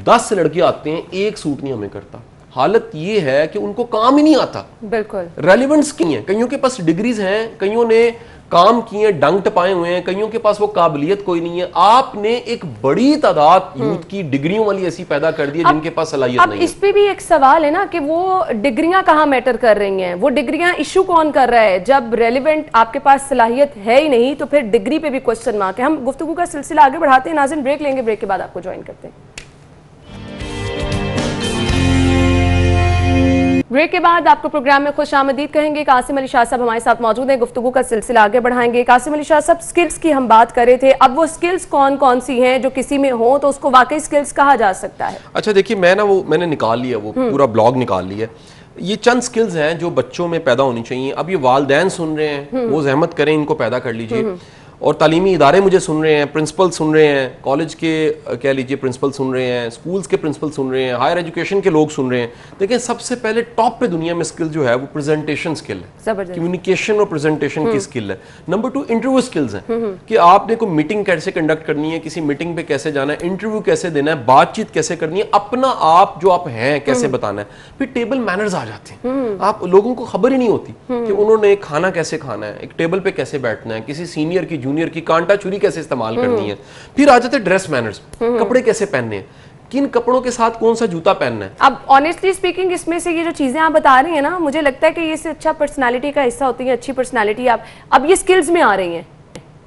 Speaker 4: 10 लड़के आते हैं, एक सूट नहीं हमें करता। हालत ये है कि उनको काम ही नहीं आता। बिल्कुल, रेलिवेंस की है। कईयों के पास डिग्रीज हैं, कईयों ने काम किए, डंग टपाए हुए हैं, कईयों के पास वो काबिलियत कोई नहीं है। आपने एक बड़ी तादाद यूथ की डिग्रियों वाली ऐसी पैदा कर दी है जिनके पास सलाहियत नहीं है।
Speaker 1: अब इस पे भी एक सवाल है ना कि वो डिग्रियां कहाँ मैटर कर रही हैं, वो डिग्रियां इशू कौन कर रहा है? जब रेलिवेंट आपके पास सलाहियत है ही नहीं तो फिर डिग्री पे भी क्वेश्चन मार्क है। हम गुफ्तगू का सिलसिला आगे बढ़ाते हैं। नाज़रीन, ब्रेक लेंगे, ब्रेक के बाद आपको ज्वाइन करते हैं। ब्रेक के बाद आपको प्रोग्राम में खुश आमदीद कहेंगे। कासिम अली शाह साहब हमारे साथ मौजूद हैं, गुफ्तगू का सिलसिला आगे बढ़ाएंगे। कासिम अली शाह साहब, स्किल्स की हम बात कर रहे थे, अब वो स्किल्स कौन कौन सी हैं जो किसी में हो तो उसको वाकई स्किल्स कहा जा सकता है?
Speaker 4: अच्छा देखिए, मैंने निकाल लिया, वो पूरा ब्लॉग निकाल लिया। ये चंद स्किल्स हैं जो बच्चों में पैदा होनी चाहिए। अब ये वालिदैन सुन रहे हैं, वो जहमत करें, इनको पैदा कर लीजिए। और तालीमी इदारे मुझे सुन रहे हैं, प्रिंसिपल सुन रहे हैं, कॉलेज के कह लीजिए प्रिंसिपल सुन रहे हैं, स्कूल्स के प्रिंसिपल सुन रहे हैं, हायर एजुकेशन के लोग सुन रहे हैं। देखिए, सबसे पहले टॉप पे दुनिया में स्किल जो है वो प्रेजेंटेशन स्किल है, कम्युनिकेशन और प्रेजेंटेशन की स्किल है। नंबर 2 इंटरव्यू स्किल्स हैं कि आपने कोई मीटिंग कैसे कंडक्ट करनी है, किसी मीटिंग पे कैसे जाना है, इंटरव्यू कैसे देना है, बातचीत कैसे करनी है, अपना आप जो आप हैं कैसे बताना है। फिर टेबल मैनर्स आ जाते हैं। आप लोगों को खबर ही नहीं होती कि उन्होंने खाना कैसे खाना है, एक टेबल पे कैसे बैठना है, किसी सीनियर की जूनियर की कांटा छुरी कैसे इस्तेमाल करनी है। फिर आ जाते ड्रेस मैनर्स, कपड़े कैसे पहनने हैं, किन कपड़ों के साथ कौन सा जूता पहनना है।
Speaker 1: अब ऑनेस्टली स्पीकिंग, इसमें से ये जो चीजें आप बता रही हैं ना, मुझे लगता है कि ये अच्छा पर्सनालिटी का हिस्सा होती है। अच्छी पर्सनालिटी आप अब ये स्किल्स में आ रही हैं।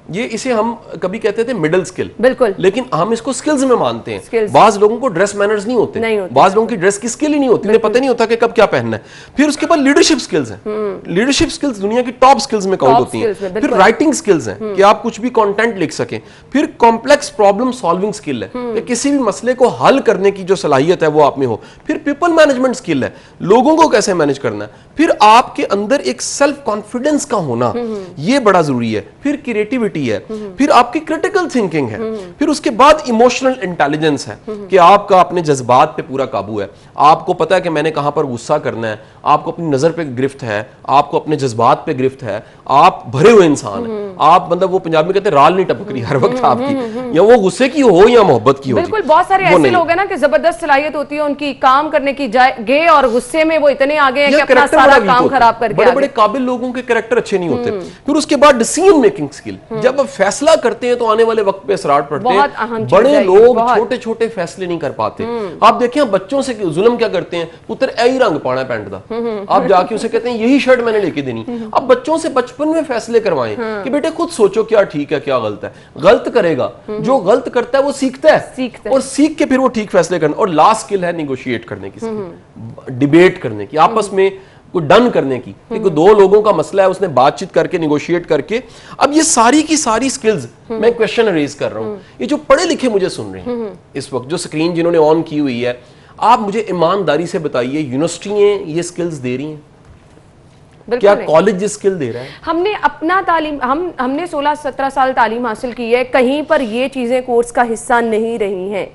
Speaker 4: ये इसे हम कभी कहते थे मिडिल स्किल,
Speaker 1: बिल्कुल,
Speaker 4: लेकिन हम इसको स्किल्स में मानते हैं। बाज लोगों को ड्रेस मैनर्स नहीं होते, बाज लोगों की ड्रेस की स्किल ही नहीं होती, उन्हें पता नहीं होता कि कब क्या पहनना है। फिर उसके बाद लीडरशिप स्किल्स हैं। लीडरशिप स्किल्स दुनिया की टॉप स्किल्स में काउंट होती हैं। फिर राइटिंग स्किल्स हैं कि आप कुछ भी कंटेंट लिख सकें। फिर कॉम्प्लेक्स प्रॉब्लम सॉल्विंग स्किल है कि किसी भी मसले को हल करने की जो सलाहियत है वो आप में हो। फिर पीपल मैनेजमेंट स्किल है, लोगों को कैसे मैनेज करना है। फिर आपके अंदर एक सेल्फ कॉन्फिडेंस का होना, ये बड़ा जरूरी है। फिर क्रिएटिविटी है, फिर आपकी क्रिटिकल थिंकिंग है, फिर उसके बाद इमोशनल इंटेलिजेंस है कि आपका अपने जज्बात पे पूरा काबू है। आपको पता है कि मैंने कहां पर गुस्सा करना है, आपको अपनी नजर पे गिरफ्त है, आपको अपने जज्बात पे गिरफ्त है, आप भरे हुए इंसान हैं। आप मतलब वो पंजाबी में कहते हैं राल नहीं टपक रही हर वक्त आपकी, या वो गुस्से की हो या मोहब्बत की हो।
Speaker 1: बिल्कुल, बहुत सारे ऐसे लोग हैं ना कि जबरदस्त सलाहियत होती है उनकी काम करने की, गे और गुस्से में वो इतने आगे हैं कि अपना सारा काम खराब करके
Speaker 4: बड़े बड़े काबिल लोगों के कैरेक्टर अच्छे नहीं होते। फिर उसके बाद डिसीजन मेकिंग स्किल, जब आप फैसला करते हैं तो आने वाले वक्त पे असरार पड़ते हैं। बड़े लोग छोटे छोटे फैसले नहीं कर पाते। आप देखिए बच्चों से जुल्म क्या करते हैं, पुत्र यही रंग पाना है पैंट का, आप जाके उसे कहते हैं यही शर्ट मैंने लेके देनी। अब बच्चों से बचपन में फैसले करवाएं कि बेटे खुद सोचो क्या ठीक है क्या गलत है। गलत करेगा, जो गलत करता है वो सीखता है और सीख के फिर वो ठीक फैसले करना। और लास्ट स्किल है निगोशिएट करने की, डिबेट करने की, आपस में को डन करने की, क्योंकि दो लोगों का मसला है, उसने बातचीत करके निगोशिएट करके। अब ये सारी की सारी स्किल्स मैं क्वेश्चन रेज कर रहा हूं, ये जो पढ़े लिखे मुझे सुन रहे हैं इस वक्त, जो स्क्रीन जिन्होंने ऑन की हुई है, आप मुझे ईमानदारी से बताइए यूनिवर्सिटियां ये स्किल्स दे रही हैं? क्या कॉलेज स्किल दे रहा है?
Speaker 1: हमने अपना तालीम हमने 16-17 साल तालीम हासिल की है, कहीं पर ये चीज़ें कोर्स का हिस्सा नहीं रही हैं,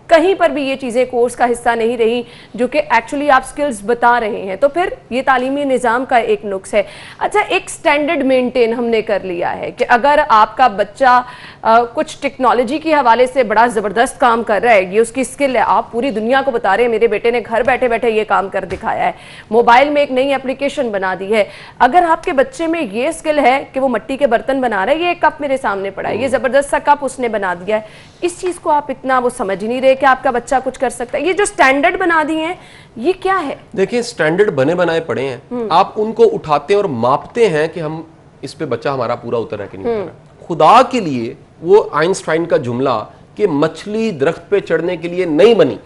Speaker 1: कहीं पर भी ये चीज़ें कोर्स का हिस्सा नहीं रही जो कि एक्चुअली आप स्किल्स बता रहे हैं, तो फिर ये तालीमी निज़ाम का एक नुक्स है। अच्छा, एक स्टैंडर्ड मेंटेन हमने कर लिया है कि अगर आपका बच्चा कुछ टेक्नोलॉजी के हवाले से बड़ा ज़बरदस्त काम कर रहा है, ये उसकी स्किल है, आप पूरी दुनिया को बता रहे हैं मेरे बेटे ने घर बैठे बैठे ये काम कर दिखाया है, मोबाइल में एक नई एप्लीकेशन बना दी है। अगर आपके बच्चे में ये स्किल है कि वो मिट्टी के बर्तन बना रहा है, ये कप मेरे सामने पड़ा है, ये ज़बरदस्त सा कप उसने बना दिया है, इस चीज़ को आप इतना वो समझ नहीं रहे कि आपका बच्चा कुछ कर सकता है। ये जो स्टैंडर्ड बना दिए हैं, ये क्या है?
Speaker 4: देखिए, स्टैंडर्ड बने बनाए पड़े हैं, आप उनको उठाते हैं और मापते हैं कि हम इस पे बच्चा हमारा पूरा उतर है कि नहीं उतर रहा। खुदा के लिए वो आइंस्टाइन का जुमला कि मछली दरख्त पे चढ़ने के लिए नहीं बनी,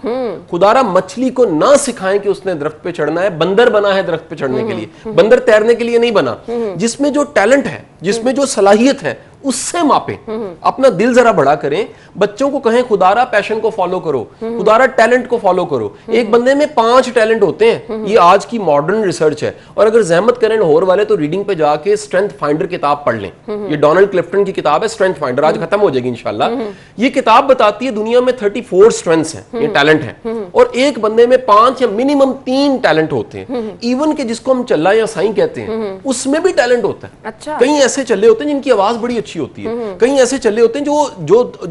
Speaker 4: खुदारा मछली को ना सिखाएं कि उसने दरख्त पे चढ़ना है, बंदर बना है दरख्त पे चढ़ने के लिए, बंदर तैरने के लिए नहीं बना। जिसमें जो टैलेंट है, जिसमें जो सलाहियत है, उससे मापें, अपना दिल जरा बड़ा करें, बच्चों को कहें खुदारा पैशन को फॉलो करो, खुदारा टैलेंट को फॉलो करो। एक बंदे में 5 टैलेंट होते हैं, ये आज की मॉडर्न रिसर्च है। और अगर जहमत करें लाहौर वाले तो रीडिंग पे जाके स्ट्रेंथ फाइंडर किताब पढ़ लें, ये डोनाल्ड क्लिफ्टन की किताब है स्ट्रेंथ फाइंडर, आज खत्म हो जाएगी इंशाल्लाह। ये किताब बताती है दुनिया में 34 स्ट्रेंथ्स हैं, ये टैलेंट है, और एक बंदे में 5 या मिनिमम 3 टैलेंट होते हैं। इवन के जिसको हम चल्ला या साईं कहते हैं, उसमें भी टैलेंट होता है।
Speaker 1: अच्छा।
Speaker 4: कई ऐसे चल्ले होते हैं जिनकी आवाज बड़ी अच्छी होती है, कई ऐसे चले होते हैं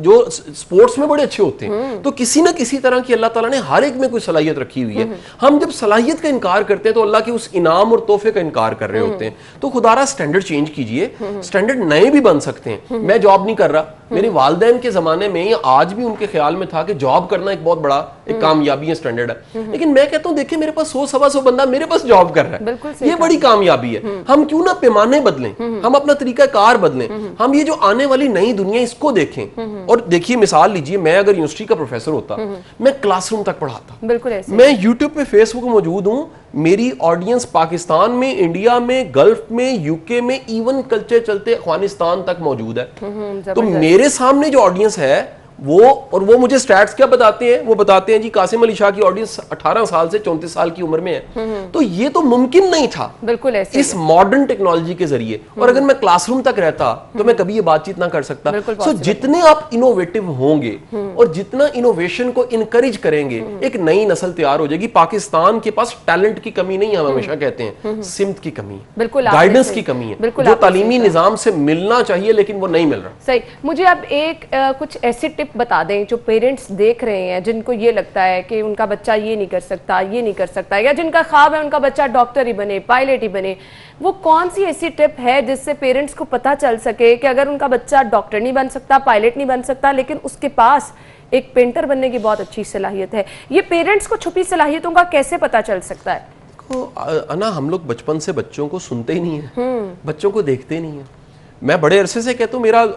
Speaker 4: जो स्पोर्ट्स में बड़े अच्छे होते हैं। तो किसी ना किसी तरह की अल्लाह ताला ने हर एक में कोई सलाहियत रखी हुई है। हम जब सलाहियत का इनकार करते हैं तो अल्लाह के उस इनाम और तोहफे का इनकार कर रहे होते हैं। तो खुदारा स्टैंडर्ड चेंज कीजिए, स्टैंडर्ड नए भी बन सकते हैं। मैं जॉब नहीं कर रहा, मेरे वालिदैन के जमाने में या आज भी उनके ख्याल में था कि जॉब करना एक बहुत बड़ा एक कामयाबी है, स्टैंडर्ड है। लेकिन मैं कहता हूं देखिए, मेरे पास 100-125 बंदा मेरे पास जॉब कर रहा है, ये बड़ी कामयाबी है। हम क्यों ना पैमाने बदलें, हम अपना तरीका कार बदलें, हम ये जो आने वाली नई दुनिया इसको देखें। और देखिए, मिसाल लीजिए, मैं अगर यूनिवर्सिटी का प्रोफेसर होता, मैं क्लासरूम तक पढ़ाता,
Speaker 1: बिल्कुल ऐसे।
Speaker 4: मैं यूट्यूब पे, फेसबुक में मौजूद हूं, मेरी ऑडियंस पाकिस्तान में, इंडिया में, गल्फ में, यूके में, इवन कल्चर चलते अफगानिस्तान तक मौजूद है। तो मेरे सामने जो ऑडियंस है वो मुझे स्टैट्स क्या बताते हैं, वो बताते हैं जी कासिम अली शाह की ऑडियंस 18 साल से 34 साल की उम्र में है। तो ये तो मुमकिन नहीं था,
Speaker 1: बिल्कुल ऐसे, इस
Speaker 4: मॉडर्न टेक्नोलॉजी के जरिए। और अगर मैं क्लासरूम तक रहता तो मैं कभी ये बातचीत ना कर सकता। सो जितने आप इनोवेटिव होंगे और जितना इनोवेशन को इनकरेज करेंगे, एक नई नस्ल तैयार हो जाएगी। पाकिस्तान के पास टैलेंट की कमी नहीं है, हम हमेशा कहते हैं, सिमत की कमी है,
Speaker 1: बिल्कुल
Speaker 4: गाइडेंस की कमी है, जो तालीमी निजाम से मिलना चाहिए लेकिन वो नहीं मिल रहा।
Speaker 1: सही। मुझे अब एक कुछ ऐसी टिप बता दें जो पेरेंट्स देख रहे हैं, जिनको ये लगता है कि उनका बच्चा ये नहीं कर सकता, ये नहीं कर सकता, या जिनका ख्वाब है उनका बच्चा डॉक्टर ही बने, पायलट ही बने। वो कौन सी ऐसी टिप है जिससे पेरेंट्स को पता चल सके कि अगर उनका बच्चा डॉक्टर नहीं बन सकता, पायलट नहीं बन सकता, लेकिन उसके पास एक पेंटर बनने की बहुत अच्छी सलाहियत है, ये पेरेंट्स को छुपी सलाहियतों का कैसे पता चल सकता है?
Speaker 4: अना, हम लोग बचपन से बच्चों को सुनते ही नहीं है, बच्चों को देखते नहीं है। मैं बड़े अरसे से कहता हूँ, मेरा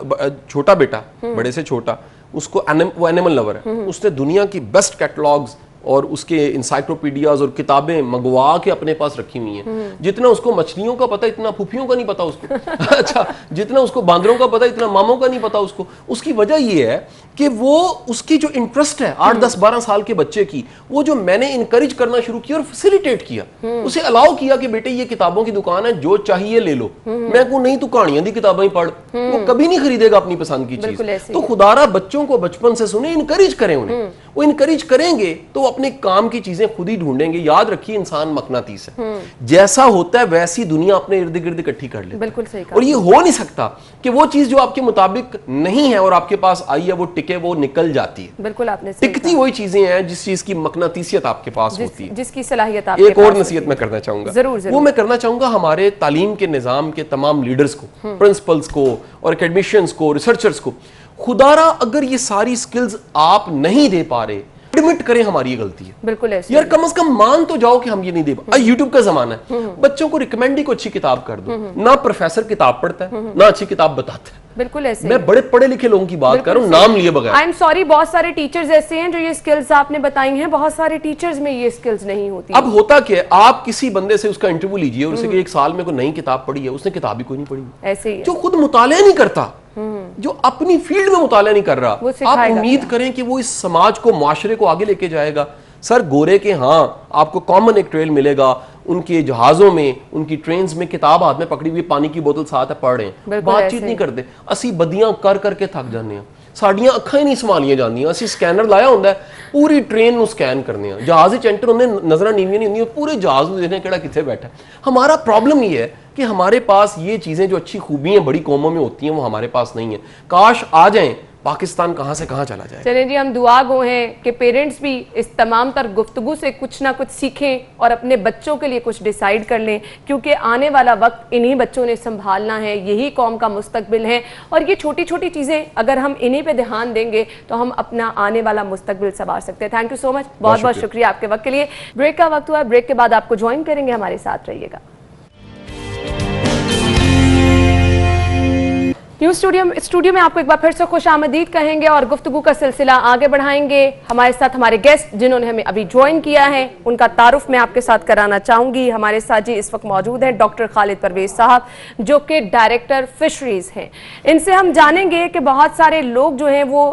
Speaker 4: छोटा बेटा, बड़े से छोटा, उसको वो एनिमल लवर है, उसने दुनिया की बेस्ट कैटलॉग्स और उसके इंसाइक्लोपीडियाज और किताबें मंगवा के अपने पास रखी हुई हैं। जितना उसको मछलियों का पता, इतना फूफियों का नहीं पता उसको। अच्छा, जितना उसको बांदरों का पता, इतना मामों का नहीं पता उसको। उसकी वजह यह है कि वो उसकी जो इंटरेस्ट है 8, 10, 12 साल के बच्चे की, वो जो मैंने इनकरेज करना शुरू किया और फैसिलिटेट किया, उसे अलाउ किया कि बेटे ये किताबों की दुकान है, जो चाहिए ले लो। मैं कहूं नहीं, तू कहानियां दी किताबें ही पढ़, वो कभी नहीं खरीदेगा अपनी पसंद की चीज। तो खुदारा बच्चों को बचपन से सुने, इनकरेज करें उन्हें। वो इनकरेज करेंगे तो अपने काम की चीजें खुद ही ढूंढेंगे। याद रखिए, इंसान मकनातीस है, जैसा होता है वैसी दुनिया अपने इर्द गिर्द इकट्ठी कर लेता है।
Speaker 1: बिल्कुल सही कहा।
Speaker 4: और ये हो नहीं सकता कि वो चीज जो आपके मुताबिक नहीं है और आपके पास आई है वो टिके, वो निकल जाती है।
Speaker 1: बिल्कुल आपने सही
Speaker 4: टिकती
Speaker 1: कहा।
Speaker 4: वही चीजें हैं जिस चीज की मकनातीसियत आपके पास होती है,
Speaker 1: जिसकी सलाहियत आपके
Speaker 4: एक और
Speaker 1: पास
Speaker 4: नसीहत मैं करना चाहूंगा,
Speaker 1: जरूर।
Speaker 4: वो मैं करना चाहूंगा हमारे तालीम के निजाम के तमाम लीडर्स को, प्रिंसिपल्स को और एकेडमिशियंस को, रिसर्चर्स को, खुदारा अगर ये सारी स्किल्स आप नहीं दे पा रहे, एडमिट करें हमारी ये गलती है।
Speaker 1: बिल्कुल ऐसे
Speaker 4: यार, कम से कम मान तो जाओ कि हम ये नहीं दे पा। यूट्यूब का जमाना है, बच्चों को रिकमेंड ही को अच्छी किताब कर दो। ना प्रोफेसर किताब पढ़ता है, ना अच्छी किताब बताता है।
Speaker 1: बिल्कुल ऐसे।
Speaker 4: मैं बड़े पढ़े लिखे लोगों की बात कर रहा हूं, नाम लिए बगैर।
Speaker 1: आई एम सॉरी, बहुत सारे टीचर्स ऐसे हैं जो ये स्किल्स आपने बताई हैं, बहुत सारे टीचर्स में ये स्किल्स नहीं होती।
Speaker 4: अब होता क्या, आप किसी बंदे से उसका इंटरव्यू लीजिए और उसे कि 1 साल में कोई नई किताब पढ़ी है, उसने किताब ही कोई नहीं पढ़ी।
Speaker 1: ऐसे ही है।
Speaker 4: जो खुद मुतालिया नहीं करता, जो अपनी फील्ड में मुतालिया नहीं कर रहा, आप उम्मीद करें कि वो इस समाज को, मुआशरे को आगे लेके जाएगा। सर, गोरे के हाँ आपको कॉमन एक ट्रेल मिलेगा, उनके जहाज़ों में, उनकी ट्रेन्स में किताब हाथ में पकड़ी हुई, पानी की बोतल साथ है, पढ़ रहे हैं,
Speaker 1: बिल्कुल
Speaker 4: बातचीत
Speaker 1: ऐसे
Speaker 4: नहीं करते। असी बदियां कर करके थक जाने हैं, साड़ियां अखां ही नहीं संभालियां जांदियां। असी स्कैनर लाया होंदा है, पूरी ट्रेन ਨੂੰ ਸਕੈਨ ਕਰਨੇ ਆ, जहाज ਵਿੱਚ एंटर होंदे, नज़रां नीवियां नहीं होंदियां, पूरे जहाज ਨੂੰ देखने ਕਿਹੜਾ कित्थे बैठा है। हमारा प्रॉब्लम ये है कि हमारे पास ये चीज़ें जो अच्छी खूबियां बड़ी कौमों में होती हैं वो हमारे पास नहीं है। काश आ जाएं, पाकिस्तान कहाँ से कहाँ चला जाए।
Speaker 1: चलिए जी, हम दुआ गो हैं कि पेरेंट्स भी इस तमाम तर गुफ्तगू से कुछ ना कुछ सीखें और अपने बच्चों के लिए कुछ डिसाइड कर लें, क्योंकि आने वाला वक्त इन्हीं बच्चों ने संभालना है, यही कौम का मुस्तकबिल है। और ये छोटी छोटी चीज़ें अगर हम इन्हीं पे ध्यान देंगे तो हम अपना आने वाला मुस्तकबिल संवार सकते हैं। थैंक यू सो मच, बहुत बहुत शुक्रिया आपके वक्त के लिए। ब्रेक का वक्त हुआ, ब्रेक के बाद आपको ज्वाइन करेंगे, हमारे साथ रहिएगा। न्यू स्टूडियो में आपको एक बार फिर से खुश आमदीद कहेंगे और गुफ्तगू का सिलसिला आगे बढ़ाएंगे। हमारे साथ हमारे गेस्ट जिन्होंने हमें अभी ज्वाइन किया है, उनका तारुफ मैं आपके साथ कराना चाहूंगी। हमारे साथ जी इस वक्त मौजूद हैं डॉक्टर खालिद परवेज साहब, जो कि डायरेक्टर फिशरीज हैं। इनसे हम जानेंगे कि बहुत सारे लोग जो हैं वो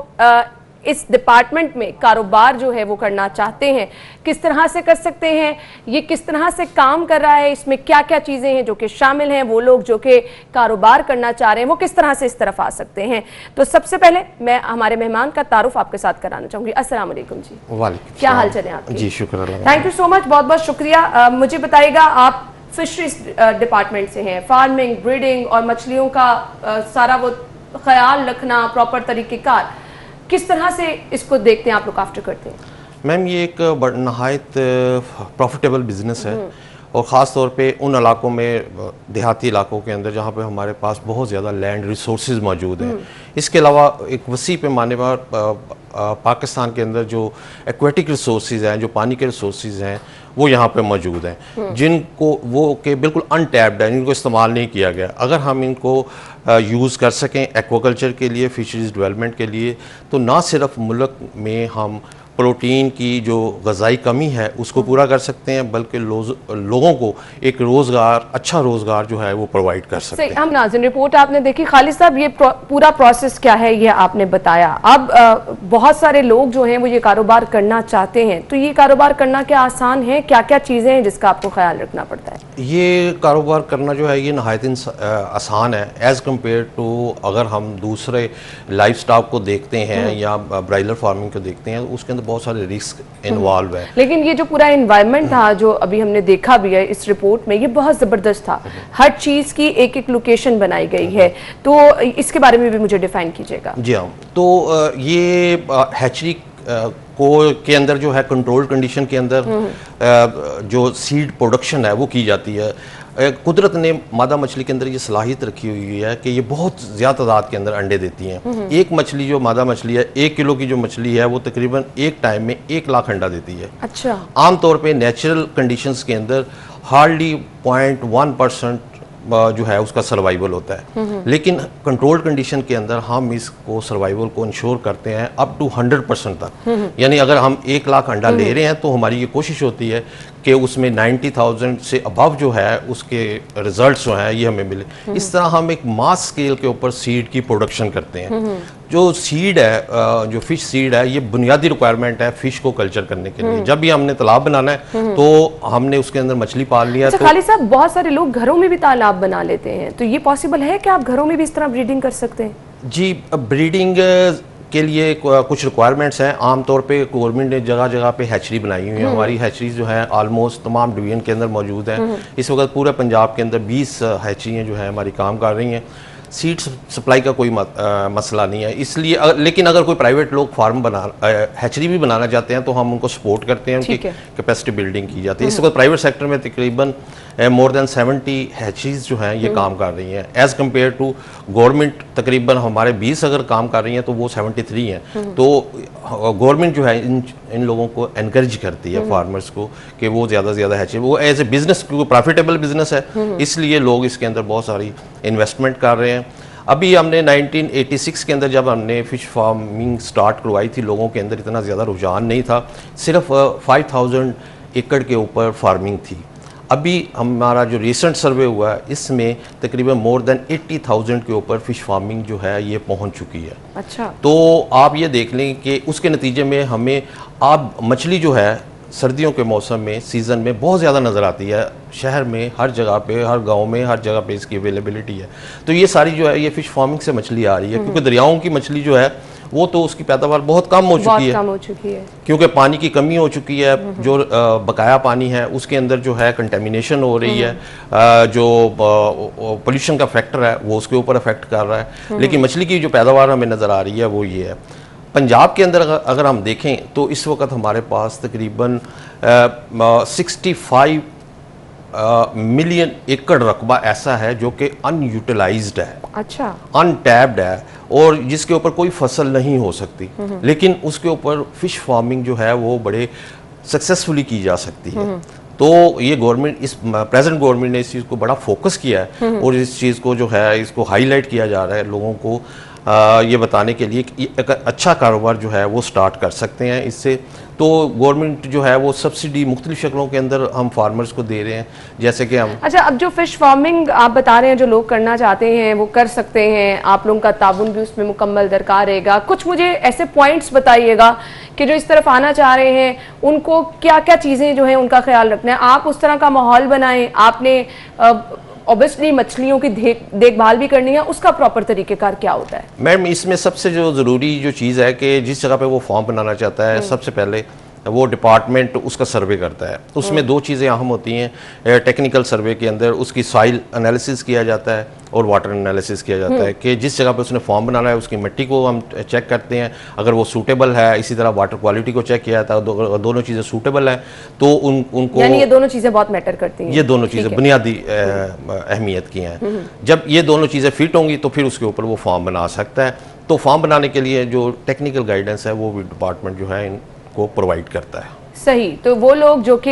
Speaker 1: इस डिपार्टमेंट में कारोबार जो है वो करना चाहते हैं, किस तरह से कर सकते हैं, ये किस तरह से काम कर रहा है, इसमें क्या क्या चीज़ें हैं जो कि शामिल हैं, वो लोग जो कि कारोबार करना चाह रहे हैं वो किस तरह से इस तरफ आ सकते हैं। तो सबसे पहले मैं हमारे मेहमान का तारुफ आपके साथ कराना चाहूँगी। अस्सलाम वालेकुम जी।
Speaker 5: वालेकुम
Speaker 1: क्या हाल चाल है आपके?
Speaker 5: जी शुक्र अल्लाह।
Speaker 1: थैंक यू सो मच, बहुत बहुत शुक्रिया। मुझे बताइएगा, आप फिशरीज डिपार्टमेंट से हैं, फार्मिंग, ब्रीडिंग और मछलियों का सारा वो ख्याल रखना, प्रॉपर तरीक़ेकार, किस तरह से इसको देखते हैं, आप लोग आफ्टर करते हैं?
Speaker 5: मैम ये एक नहायत प्रॉफिटेबल बिजनेस है और ख़ास तौर पे उन इलाकों में, देहाती इलाकों के अंदर जहाँ पे हमारे पास बहुत ज़्यादा लैंड रिसोर्सेज मौजूद हैं। इसके अलावा एक वसी पैमाने पर पाकिस्तान के अंदर जो एक्वेटिक रिसोर्सेज हैं, जो पानी के रिसोर्सेज हैं, वो यहाँ पे मौजूद हैं, जिनको वो के बिल्कुल अनटैप्ड है, इनको इस्तेमाल नहीं किया गया। अगर हम इनको यूज़ कर सकें एक्वाकल्चर के लिए, फिशरीज डेवलपमेंट के लिए, तो ना सिर्फ मुल्क में हम प्रोटीन की जो ग़ज़ाई कमी है उसको पूरा कर सकते हैं, बल्कि लोगों को एक रोज़गार, अच्छा रोज़गार जो है वो प्रोवाइड कर सकते हैं।
Speaker 1: हम नाज़रीन, रिपोर्ट आपने देखी। खालिद साहब, ये पूरा प्रोसेस क्या है ये आपने बताया। अब बहुत सारे लोग जो हैं वो ये कारोबार करना चाहते हैं, तो ये कारोबार करना क्या आसान है? क्या क्या चीज़ें हैं जिसका आपको ख्याल रखना पड़ता है?
Speaker 5: ये कारोबार करना जो है ये नहायत आसान है एज़ कम्पेयर टू अगर हम दूसरे लाइफ स्टॉक को देखते हैं या ब्रायलर फार्मिंग को देखते हैं, उसके अंदर बहुत सारे रिस्क इन्वॉल्व है।
Speaker 1: लेकिन ये जो पूरा एनवायरनमेंट था जो अभी हमने देखा भी है इस रिपोर्ट में, ये बहुत ज़बरदस्त था। हर चीज़ की एक एक लोकेशन बनाई गई है, तो इसके बारे में भी मुझे डिफाइन कीजिएगा।
Speaker 5: जी हाँ, तो ये हैचरी को के अंदर जो है कंट्रोल्ड कंडीशन के अंदर जो सीड प्रोडक्शन है वो की जाती है। कुदरत ने मादा मछली के अंदर ये सलाहियत रखी हुई है कि ये बहुत ज़्यादा तादाद के अंदर अंडे देती हैं। एक मछली जो मादा मछली है, 1 किलो की जो मछली है वो तकरीबन एक टाइम में 1 लाख अंडा देती है।
Speaker 1: अच्छा।
Speaker 5: आमतौर पे नेचुरल कंडीशंस के अंदर हार्डली 0.1% जो है उसका सर्वाइवल होता है, लेकिन कंट्रोल्ड कंडीशन के अंदर हम इसको सर्वाइवल को इंश्योर करते हैं अप टू 100% तक। यानी अगर हम 1 लाख अंडा ले रहे हैं तो हमारी ये कोशिश होती है कि उसमें 90,000 से अबव जो है उसके रिजल्ट्स जो हैं ये हमें मिले। इस तरह हम एक मास स्केल के ऊपर सीड की प्रोडक्शन करते हैं। जो सीड है, जो फिश सीड है, ये बुनियादी रिक्वायरमेंट है फिश को कल्चर करने के लिए। जब भी हमने तालाब बनाना है तो हमने उसके अंदर मछली पालनी है।
Speaker 1: अच्छा खालिद साहब, बहुत सारे लोग घरों में भी तालाब बना लेते हैं, तो ये पॉसिबल है कि आप घरों में भी इस तरह ब्रीडिंग कर सकते हैं?
Speaker 5: जी, ब्रीडिंग के लिए कुछ रिक्वायरमेंट्स हैं। आमतौर पे गवर्नमेंट ने जगह जगह पे हैचरी बनाई हुई है। हमारी हैचरीज जो है ऑलमोस्ट तमाम डिवीजन के अंदर मौजूद हैं। इस वक्त पूरे पंजाब के अंदर 20 हैचरियाँ जो है हमारी काम कर रही हैं। सीड सप्लाई का कोई मसला नहीं है, इसलिए लेकिन अगर कोई प्राइवेट लोग फार्म हैचरी भी बनाना चाहते हैं तो हम उनको सपोर्ट करते हैं, उनकी कैपेसिटी बिल्डिंग की जाती है। इस वक्त प्राइवेट सेक्टर में तकरीबन मोर देन 70 हैचरीज जो हैं ये काम कर रही हैं, एज़ कम्पेयर टू गवर्नमेंट तकरीबन हमारे 20 अगर काम कर रही हैं तो वो 73 हैं। तो गवर्नमेंट जो है इन लोगों को एनकरेज करती है फार्मर्स को कि वो ज़्यादा से ज़्यादा हैचरी, वो एज ए बिजनेस, क्योंकि प्रॉफिटेबल बिजनेस है इसलिए लोग इसके अंदर बहुत सारी इन्वेस्टमेंट कर रहे हैं। अभी हमने 1986 के अंदर जब हमने फ़िश फार्मिंग स्टार्ट करवाई थी, लोगों के अंदर इतना ज़्यादा रुझान नहीं था, सिर्फ 5000 एकड़ के ऊपर फार्मिंग थी। अभी हमारा जो रिसेंट सर्वे हुआ है इसमें तकरीबन मोर देन 80,000 के ऊपर फ़िश फार्मिंग जो है ये पहुंच चुकी है।
Speaker 1: अच्छा।
Speaker 5: तो आप ये देख लें कि उसके नतीजे में हमें अब मछली जो है सर्दियों के मौसम में सीज़न में बहुत ज़्यादा नज़र आती है। शहर में हर जगह पे, हर गांव में, हर जगह पे इसकी अवेलेबिलिटी है। तो ये सारी जो है ये फ़िश फार्मिंग से मछली आ रही है, क्योंकि दरियाओं की मछली जो है वो तो उसकी पैदावार बहुत कम हो चुकी है, क्योंकि पानी की कमी हो चुकी है। जो बकाया पानी है उसके अंदर जो है कंटेमिनेशन हो रही है, जो पोल्यूशन का फैक्टर है वो उसके ऊपर अफेक्ट कर रहा है। लेकिन मछली की जो पैदावार हमें नज़र आ रही है वो ये है। पंजाब के अंदर अगर हम देखें तो इस वक्त हमारे पास तकरीबन 65 मिलियन एकड़ रकबा ऐसा है जो कि अनयूटिलाइज्ड है,
Speaker 1: अच्छा,
Speaker 5: अनटैप्ड है, और जिसके ऊपर कोई फसल नहीं हो सकती, लेकिन उसके ऊपर फिश फार्मिंग जो है वो बड़े सक्सेसफुली की जा सकती है। तो ये गवर्नमेंट, इस प्रेजेंट गवर्नमेंट ने इस चीज़ को बड़ा फोकस किया है और इस चीज़ को जो है इसको हाईलाइट किया जा रहा है लोगों को ये बताने के लिए कि एक अच्छा कारोबार जो है वो स्टार्ट कर सकते हैं इससे। तो गवर्नमेंट जो है वो सब्सिडी मुख्तलिफ शक्लों के अंदर हम फार्मर्स को दे रहे हैं, जैसे कि हम।
Speaker 1: अच्छा, अब जो फिश फार्मिंग आप बता रहे हैं जो लोग करना चाहते हैं वो कर सकते हैं, आप लोगों का ताउन भी उसमें मुकम्मल दरकार रहेगा। कुछ मुझे ऐसे पॉइंट्स बताइएगा कि जो इस तरफ आना चाह रहे हैं उनको क्या क्या चीज़ें जो हैं उनका ख्याल रखना है। आप उस तरह का माहौल बनाएं, आपने ऑब्वियसली मछलियों की देखभाल भी करनी है, उसका प्रॉपर तरीकेकार क्या होता है?
Speaker 5: मैम, इसमें सबसे जो ज़रूरी जो चीज़ है कि जिस जगह पे वो फार्म बनाना चाहता है, सबसे पहले वो डिपार्टमेंट उसका सर्वे करता है। उसमें दो चीज़ें अहम होती हैं। टेक्निकल सर्वे के अंदर उसकी सॉइल एनालिसिस किया जाता है और वाटर एनालिसिस किया जाता है कि जिस जगह पे उसने फार्म बनाना है उसकी मिट्टी को हम चेक करते हैं, अगर वो सूटेबल है। इसी तरह वाटर क्वालिटी को चेक किया जाता है, दोनों चीज़ें सूटेबल हैं तो उनको,
Speaker 1: यानी ये दोनों चीज़ें बहुत मैटर करती हैं।
Speaker 5: ये दोनों चीज़ें बुनियादी अहमियत की हैं। जब ये दोनों चीज़ें फिट होंगी तो फिर उसके ऊपर वो फार्म बना सकता है। तो फार्म बनाने के लिए जो टेक्निकल गाइडेंस है वो भी डिपार्टमेंट जो है को प्रोवाइड करता है।
Speaker 1: सही, तो वो लोग जो कि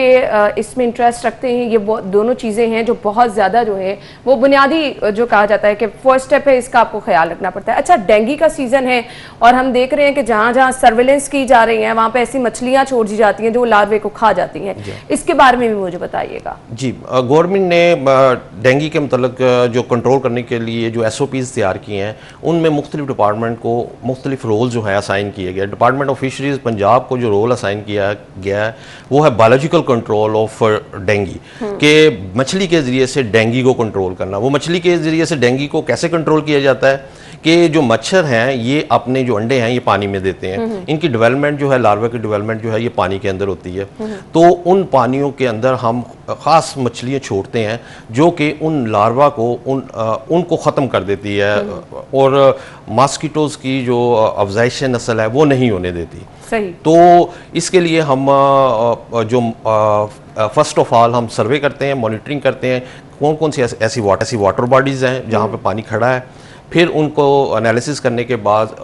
Speaker 1: इसमें इंटरेस्ट रखते हैं, ये दोनों चीज़ें हैं जो बहुत ज़्यादा जो है वो बुनियादी जो कहा जाता है कि फर्स्ट स्टेप है, इसका आपको ख्याल रखना पड़ता है। अच्छा, डेंगू का सीज़न है और हम देख रहे हैं कि जहाँ जहाँ सर्विलेंस की जा रही है वहाँ पे ऐसी मछलियाँ छोड़ दी जाती हैं जो लार्वे को खा जाती हैं, इसके बारे में भी मुझे बताइएगा।
Speaker 5: जी, गवर्नमेंट ने डेंगू के मतलब जो कंट्रोल करने के लिए जो SOPs तैयार किए हैं उनमें मुख्तलिफ डिपार्टमेंट को मुख्तलिफ रोल जो है असाइन किए गए। डिपार्टमेंट ऑफ फिशरीज पंजाब को जो रोल असाइन किया गया वो है बायोलॉजिकल कंट्रोल ऑफ डेंगू, के मछली के ज़रिए से डेंगू को कंट्रोल करना। वो मछली के ज़रिए से डेंगू को कैसे कंट्रोल किया जाता है कि जो मच्छर हैं ये अपने जो अंडे हैं ये पानी में देते हैं। इनकी डेवलपमेंट जो है, लार्वा की डेवलपमेंट जो है ये पानी के अंदर होती है। तो उन पानियों के अंदर हम ख़ास मछलियाँ छोड़ते हैं जो कि उन लार्वा को उनको ख़त्म कर देती है और मॉस्किटोज़ की जो अफजाइश नस्ल है वो नहीं होने देती।
Speaker 1: सही।
Speaker 5: तो इसके लिए हम जो फर्स्ट ऑफ ऑल हम सर्वे करते हैं, मॉनिटरिंग करते हैं कौन कौन सी ऐसी वाटर बॉडीज़ हैं जहाँ पे पानी खड़ा है। फिर उनको एनालिसिस करने के बाद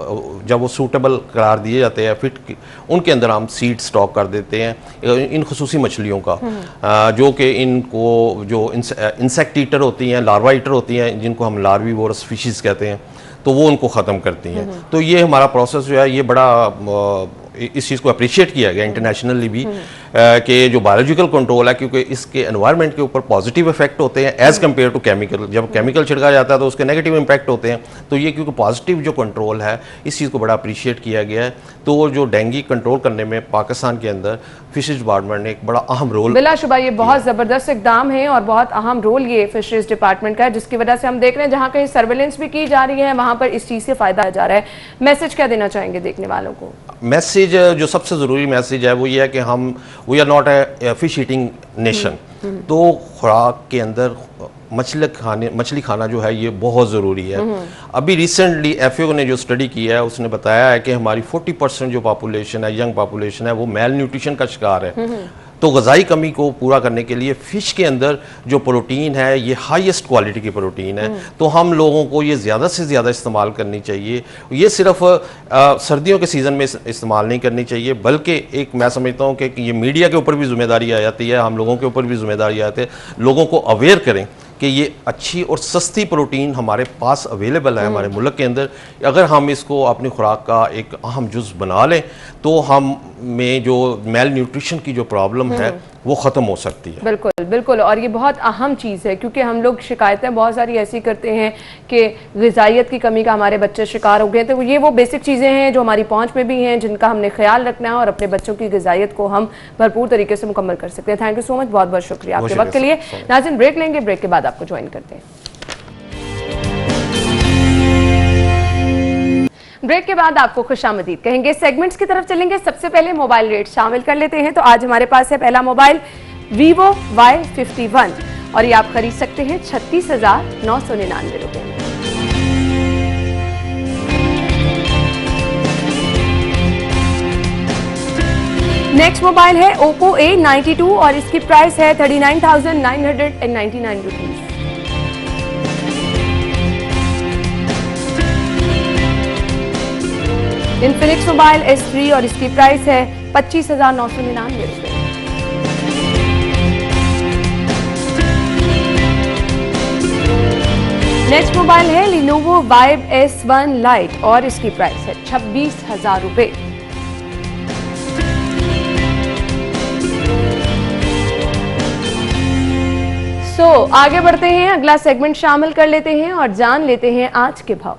Speaker 5: जब वो सूटेबल करार दिए जाते हैं फिर उनके अंदर हम सीड स्टॉक कर देते हैं इन खसूसी मछलियों का, जो कि इनको जो इंसेक्ट ईटर होती हैं, लार्वा ईटर होती हैं, जिनको हम लार्वीवोरस फिशेस कहते हैं, तो वो उनको ख़त्म करती हैं। तो ये हमारा प्रोसेस जो है ये बड़ा इस चीज़ को अप्रिशिएट किया गया इंटरनेशनली भी कि जो बायोलॉजिकल कंट्रोल है, क्योंकि इसके एनवायरनमेंट के ऊपर पॉजिटिव इफेक्ट होते हैं एज़ कम्पेयर टू केमिकल। जब केमिकल छिड़का जाता है तो उसके नेगेटिव इम्पैक्ट होते हैं, तो ये क्योंकि पॉजिटिव जो कंट्रोल है इस चीज़ को बड़ा अप्रिशिएट किया गया है। तो जो डेंगू कंट्रोल करने में पाकिस्तान के अंदर फिशरीज डिपार्टमेंट ने एक बड़ा अहम रोल,
Speaker 1: बिलाशुबा ये बहुत ज़बरदस्त इकदाम है और बहुत अहम रोल ये फिशरीज डिपार्टमेंट का है, जिसकी वजह से हम देख रहे हैं जहाँ कहीं सर्वेलेंस भी की जा रही है वहाँ पर इस चीज़ से फ़ायदा जा रहा है। मैसेज क्या देना चाहेंगे देखने वालों को? मैसेज
Speaker 5: जो सबसे ज़रूरी मैसेज है वो ये है कि we are not a fish eating nation. तो खुराक के अंदर मछली खाना जो है ये बहुत ज़रूरी है। अभी रिसेंटली FAO ने जो स्टडी की है उसने बताया है कि हमारी 40% जो पॉपुलेशन है, यंग पॉपुलेशन है, वो मेल न्यूट्रिशन का शिकार है। तो ग़िज़ाई कमी को पूरा करने के लिए फ़िश के अंदर जो प्रोटीन है ये हाईएस्ट क्वालिटी की प्रोटीन है, तो हम लोगों को ये ज़्यादा से ज़्यादा इस्तेमाल करनी चाहिए। ये सिर्फ सर्दियों के सीज़न में इस्तेमाल नहीं करनी चाहिए, बल्कि एक मैं समझता हूँ कि ये मीडिया के ऊपर भी जिम्मेदारी आ जाती है, हम लोगों के ऊपर भी जिम्मेदारी आती है, लोगों को अवेयर करें कि ये अच्छी और सस्ती प्रोटीन हमारे पास अवेलेबल है हमारे मुल्क के अंदर। अगर हम इसको अपनी खुराक का एक अहम जुज़ बना लें तो हम में जो मेल न्यूट्रिशन की जो प्रॉब्लम है वो ख़त्म हो सकती है।
Speaker 1: बिल्कुल बिल्कुल, और ये बहुत अहम चीज़ है क्योंकि हम लोग शिकायतें बहुत सारी ऐसी करते हैं कि ग़िज़ाइयत की कमी का हमारे बच्चे शिकार हो गए, तो ये वो बेसिक चीज़ें हैं जो हमारी पहुंच में भी हैं, जिनका हमने ख्याल रखना है और अपने बच्चों की ग़िज़ाइयत को हम भरपूर तरीके से मुकम्मल कर सकते हैं। थैंक यू सो मच, बहुत बहुत शुक्रिया आपके वक्त के लिए। नाज़रीन ब्रेक लेंगे, ब्रेक के बाद आपको ज्वाइन करते हैं। ब्रेक के बाद आपको खुशामदीद कहेंगे, सेगमेंट्स की तरफ चलेंगे। सबसे पहले मोबाइल रेट शामिल कर लेते हैं। तो आज हमारे पास है पहला मोबाइल Vivo Y51 और ये आप खरीद सकते हैं 36,999 रुपए में। नेक्स्ट मोबाइल है Oppo A92 और इसकी प्राइस है 39,999 रुपीज। इन्फिनिक्स मोबाइल S3 और इसकी प्राइस है 25,999 रुपए। नेक्स्ट मोबाइल है Lenovo Vibe S1 Lite और इसकी प्राइस है 26,000 रुपए। आगे बढ़ते हैं, अगला सेगमेंट शामिल कर लेते हैं और जान लेते हैं आज के भाव।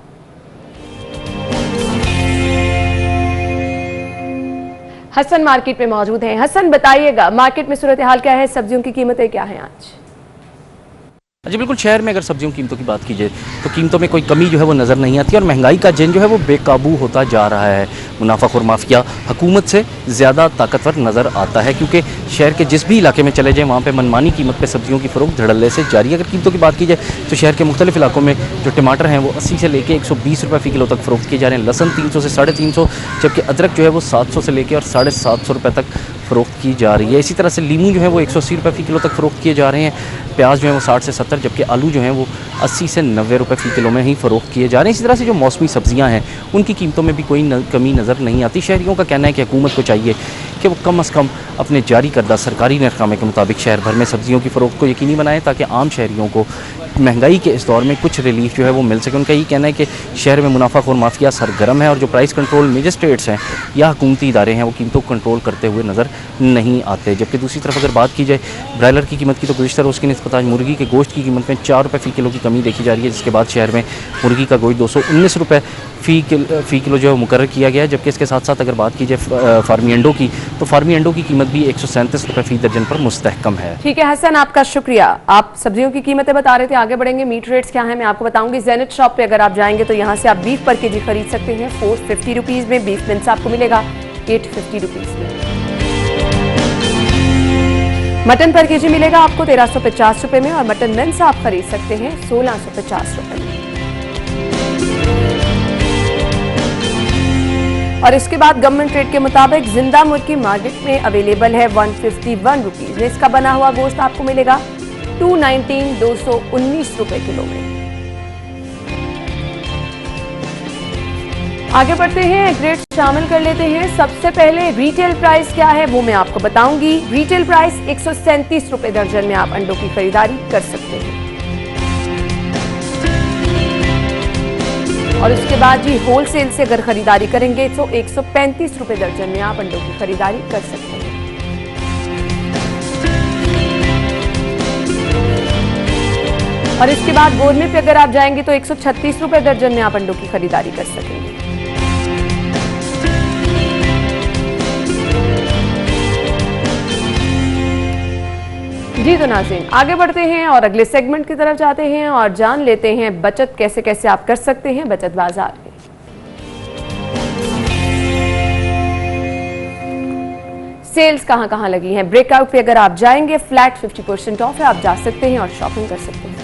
Speaker 1: हसन मार्केट में मौजूद हैं। हसन, बताइएगा मार्केट में सूरत हाल क्या है, सब्जियों की कीमतें क्या हैं आज?
Speaker 6: जी बिल्कुल, शहर में अगर सब्जियों की कीमतों की बात की जाए तो कीमतों में कोई कमी जो है वो नज़र नहीं आती और महंगाई का जंग जो है वो बेकाबू होता जा रहा है। मुनाफाखोर माफिया हुकूमत से ज़्यादा ताकतवर नज़र आता है क्योंकि शहर के जिस भी इलाके में चले जाएँ वहाँ पे मनमानी कीमत पे सब्जियों की फ़रोख्त धड़ल्ले से जारी है। अगर कीमतों की बात की जाए तो शहर के मुख्तलिफ इलाकों में जो टमाटर हैं वो 80 से लेकर 120 रुपये फ़ी किलो तक फ़रोख्त किए जा रहे हैं। लहसुन 300 से 350, जबकि अदरक जो है वो 700 से लेकर और 750 रुपये तक फ़रोख्त की जा रही है। इसी तरह से लीमू जो है वो 180 रुपये फ़ी किलो तक फ़रोख्त किए जा रहे हैं। प्याज जो है वो 60 से 70, जबकि आलू जो है वो 80 से 90 रुपये फ़ी किलो में ही फ़रोख्त किए जा रहे हैं। इसी तरह से जो मौसमी सब्जियां हैं उनकी कीमतों में भी कोई कमी नज़र नहीं आती। शहरियों का कहना है कि हुकूमत को चाहिए कि वो कम अज़ कम अपने जारी करदा सरकारी नरखामे के मुताबिक शहर भर में सब्जियों की फ़रोख्त को यकीनी बनाएं ताकि आम शहरियों को महंगाई के इस दौर में कुछ रिलीफ जो है वो मिल सके। उनका ये कहना है कि शहर में मुनाफाखोर माफिया सरगर्म है और जो प्राइस कंट्रोल मजिस्ट्रेट्स हैं या हुकूमती इदारे हैं वो कीमतों को कंट्रोल करते हुए नज़र नहीं आते। जबकि दूसरी तरफ अगर बात की जाए ब्रायलर की कीमत की तो गुज़िश्ता रोज़ की निस्बत आज मुर्गी के गोश्त की कीमत में 4 रुपये फ़ी किलो की कमी देखी जा रही है, जिसके बाद शहर में मुर्गी का गोश्त 219 रुपये फ़ी किलो जो है मुकर्रर किया गया है। जबकि इसके साथ साथ अगर बात की जाए फार्मी अंडों की तो फार्मी अंडों की कीमत भी 137 रुपये फ़ी दर्जन पर मुस्तहकम है।
Speaker 1: ठीक है हसन, आपका शुक्रिया। आप सब्जियों की कीमतें बता रहे थे, आगे बढ़ेंगे। मीट रेट्स क्या है मैं आपको बताऊंगी। ज़ेनिथ शॉप पे अगर आप जाएंगे तो यहाँ से आप बीफ पर केजी खरीद सकते हैं 450 रुपीज़ में। बीफ मिन्स आपको मिलेगा 850 रुपीज़ में। मटन पर केजी मिलेगा आपको 1350 रुपये में और मटन मिन्स आप खरीद सकते हैं 1650 रुपये में। और इसके बाद गवर्नमेंट रेट के मुताबिक जिंदा मुर्गी मार्केट में अवेलेबल है 151 रुपीज़ में। इसका बना हुआ गोश्त आपको मिलेगा 219 रुपए किलो में। आगे बढ़ते हैं, रेट शामिल कर लेते हैं। सबसे पहले रिटेल प्राइस क्या है वो मैं आपको बताऊंगी। रिटेल प्राइस 137 रुपए दर्जन में आप अंडों की खरीदारी कर सकते हैं। और उसके बाद जी होलसेल से अगर खरीदारी करेंगे तो 135 रुपए दर्जन में आप अंडों की खरीदारी कर सकते हैं। और इसके बाद गोरमे पे अगर आप जाएंगे तो 136 रुपए दर्जन में आप अंडों की खरीदारी कर सकेंगे। जी तो नाज़रीन, आगे बढ़ते हैं और अगले सेगमेंट की तरफ जाते हैं और जान लेते हैं बचत कैसे कैसे आप कर सकते हैं बचत बाजार में। सेल्स कहां कहां लगी हैं, ब्रेकआउट पे अगर आप जाएंगे फ्लैट 50% ऑफ है, आप जा सकते हैं और शॉपिंग कर सकते हैं।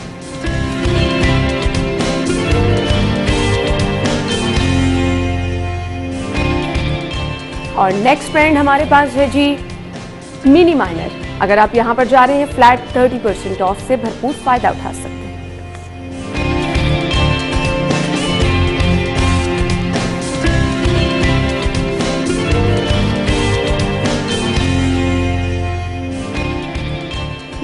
Speaker 1: और नेक्स्ट ट्रेंड हमारे पास है जी मिनी माइनर। अगर आप यहां पर जा रहे हैं फ्लैट 30% ऑफ से भरपूर फायदा उठा सकते हैं।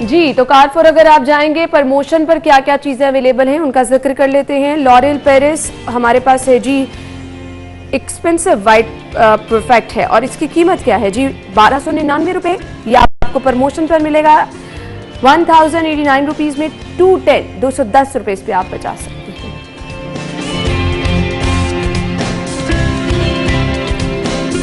Speaker 1: जी तो कारफोर अगर आप जाएंगे प्रमोशन पर क्या क्या चीजें अवेलेबल हैं उनका जिक्र कर लेते हैं। लॉरियल पेरिस हमारे पास है जी एक्सपेंसिव वाइट परफेक्ट है और इसकी कीमत क्या है जी? 1299 रुपए। या आपको प्रमोशन पर मिलेगा 1089 रुपीज में 210 रुपए इस पे आप बचा सकते हैं।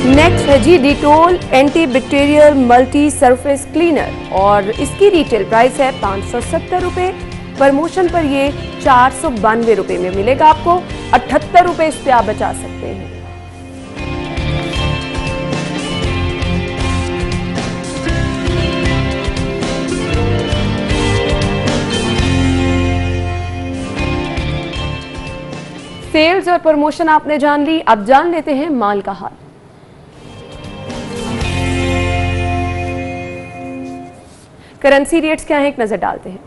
Speaker 1: नेक्स्ट है जी Dettol antibacterial multi surface cleaner और इसकी रिटेल प्राइस है 570 रुपए। प्रमोशन पर ये 492 रुपए में मिलेगा आपको। 78 रुपए इस पे आप बचा सकते हैं। सेल्स और प्रमोशन आपने जान ली, अब जान लेते हैं माल का हाल। करेंसी रेट्स क्या है, एक नजर डालते हैं।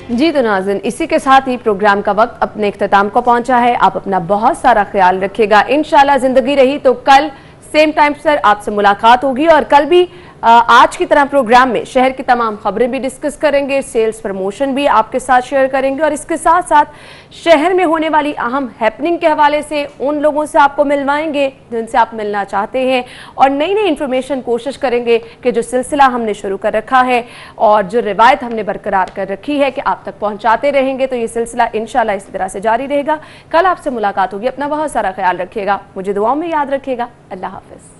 Speaker 1: जी तो नाज़रीन, इसी के साथ ही प्रोग्राम का वक्त अपने इख्तिताम को पहुंचा है। आप अपना बहुत सारा ख्याल रखिएगा। इंशाल्लाह जिंदगी रही तो कल सेम टाइम पर आपसे मुलाकात होगी और कल भी आज की तरह प्रोग्राम में शहर की तमाम खबरें भी डिस्कस करेंगे, सेल्स प्रमोशन भी आपके साथ शेयर करेंगे और इसके साथ साथ शहर में होने वाली अहम हैपनिंग के हवाले से उन लोगों से आपको मिलवाएंगे जिनसे आप मिलना चाहते हैं और नई नई इंफॉर्मेशन कोशिश करेंगे कि जो सिलसिला हमने शुरू कर रखा है और जो रिवायत हमने बरकरार कर रखी है कि आप तक पहुंचाते रहेंगे, तो ये सिलसिला इंशाल्लाह इसी तरह से जारी रहेगा। कल आपसे मुलाकात होगी। अपना बहुत सारा ख्याल रखिएगा, मुझे दुआओं में याद रखिएगा। अल्लाह हाफिज।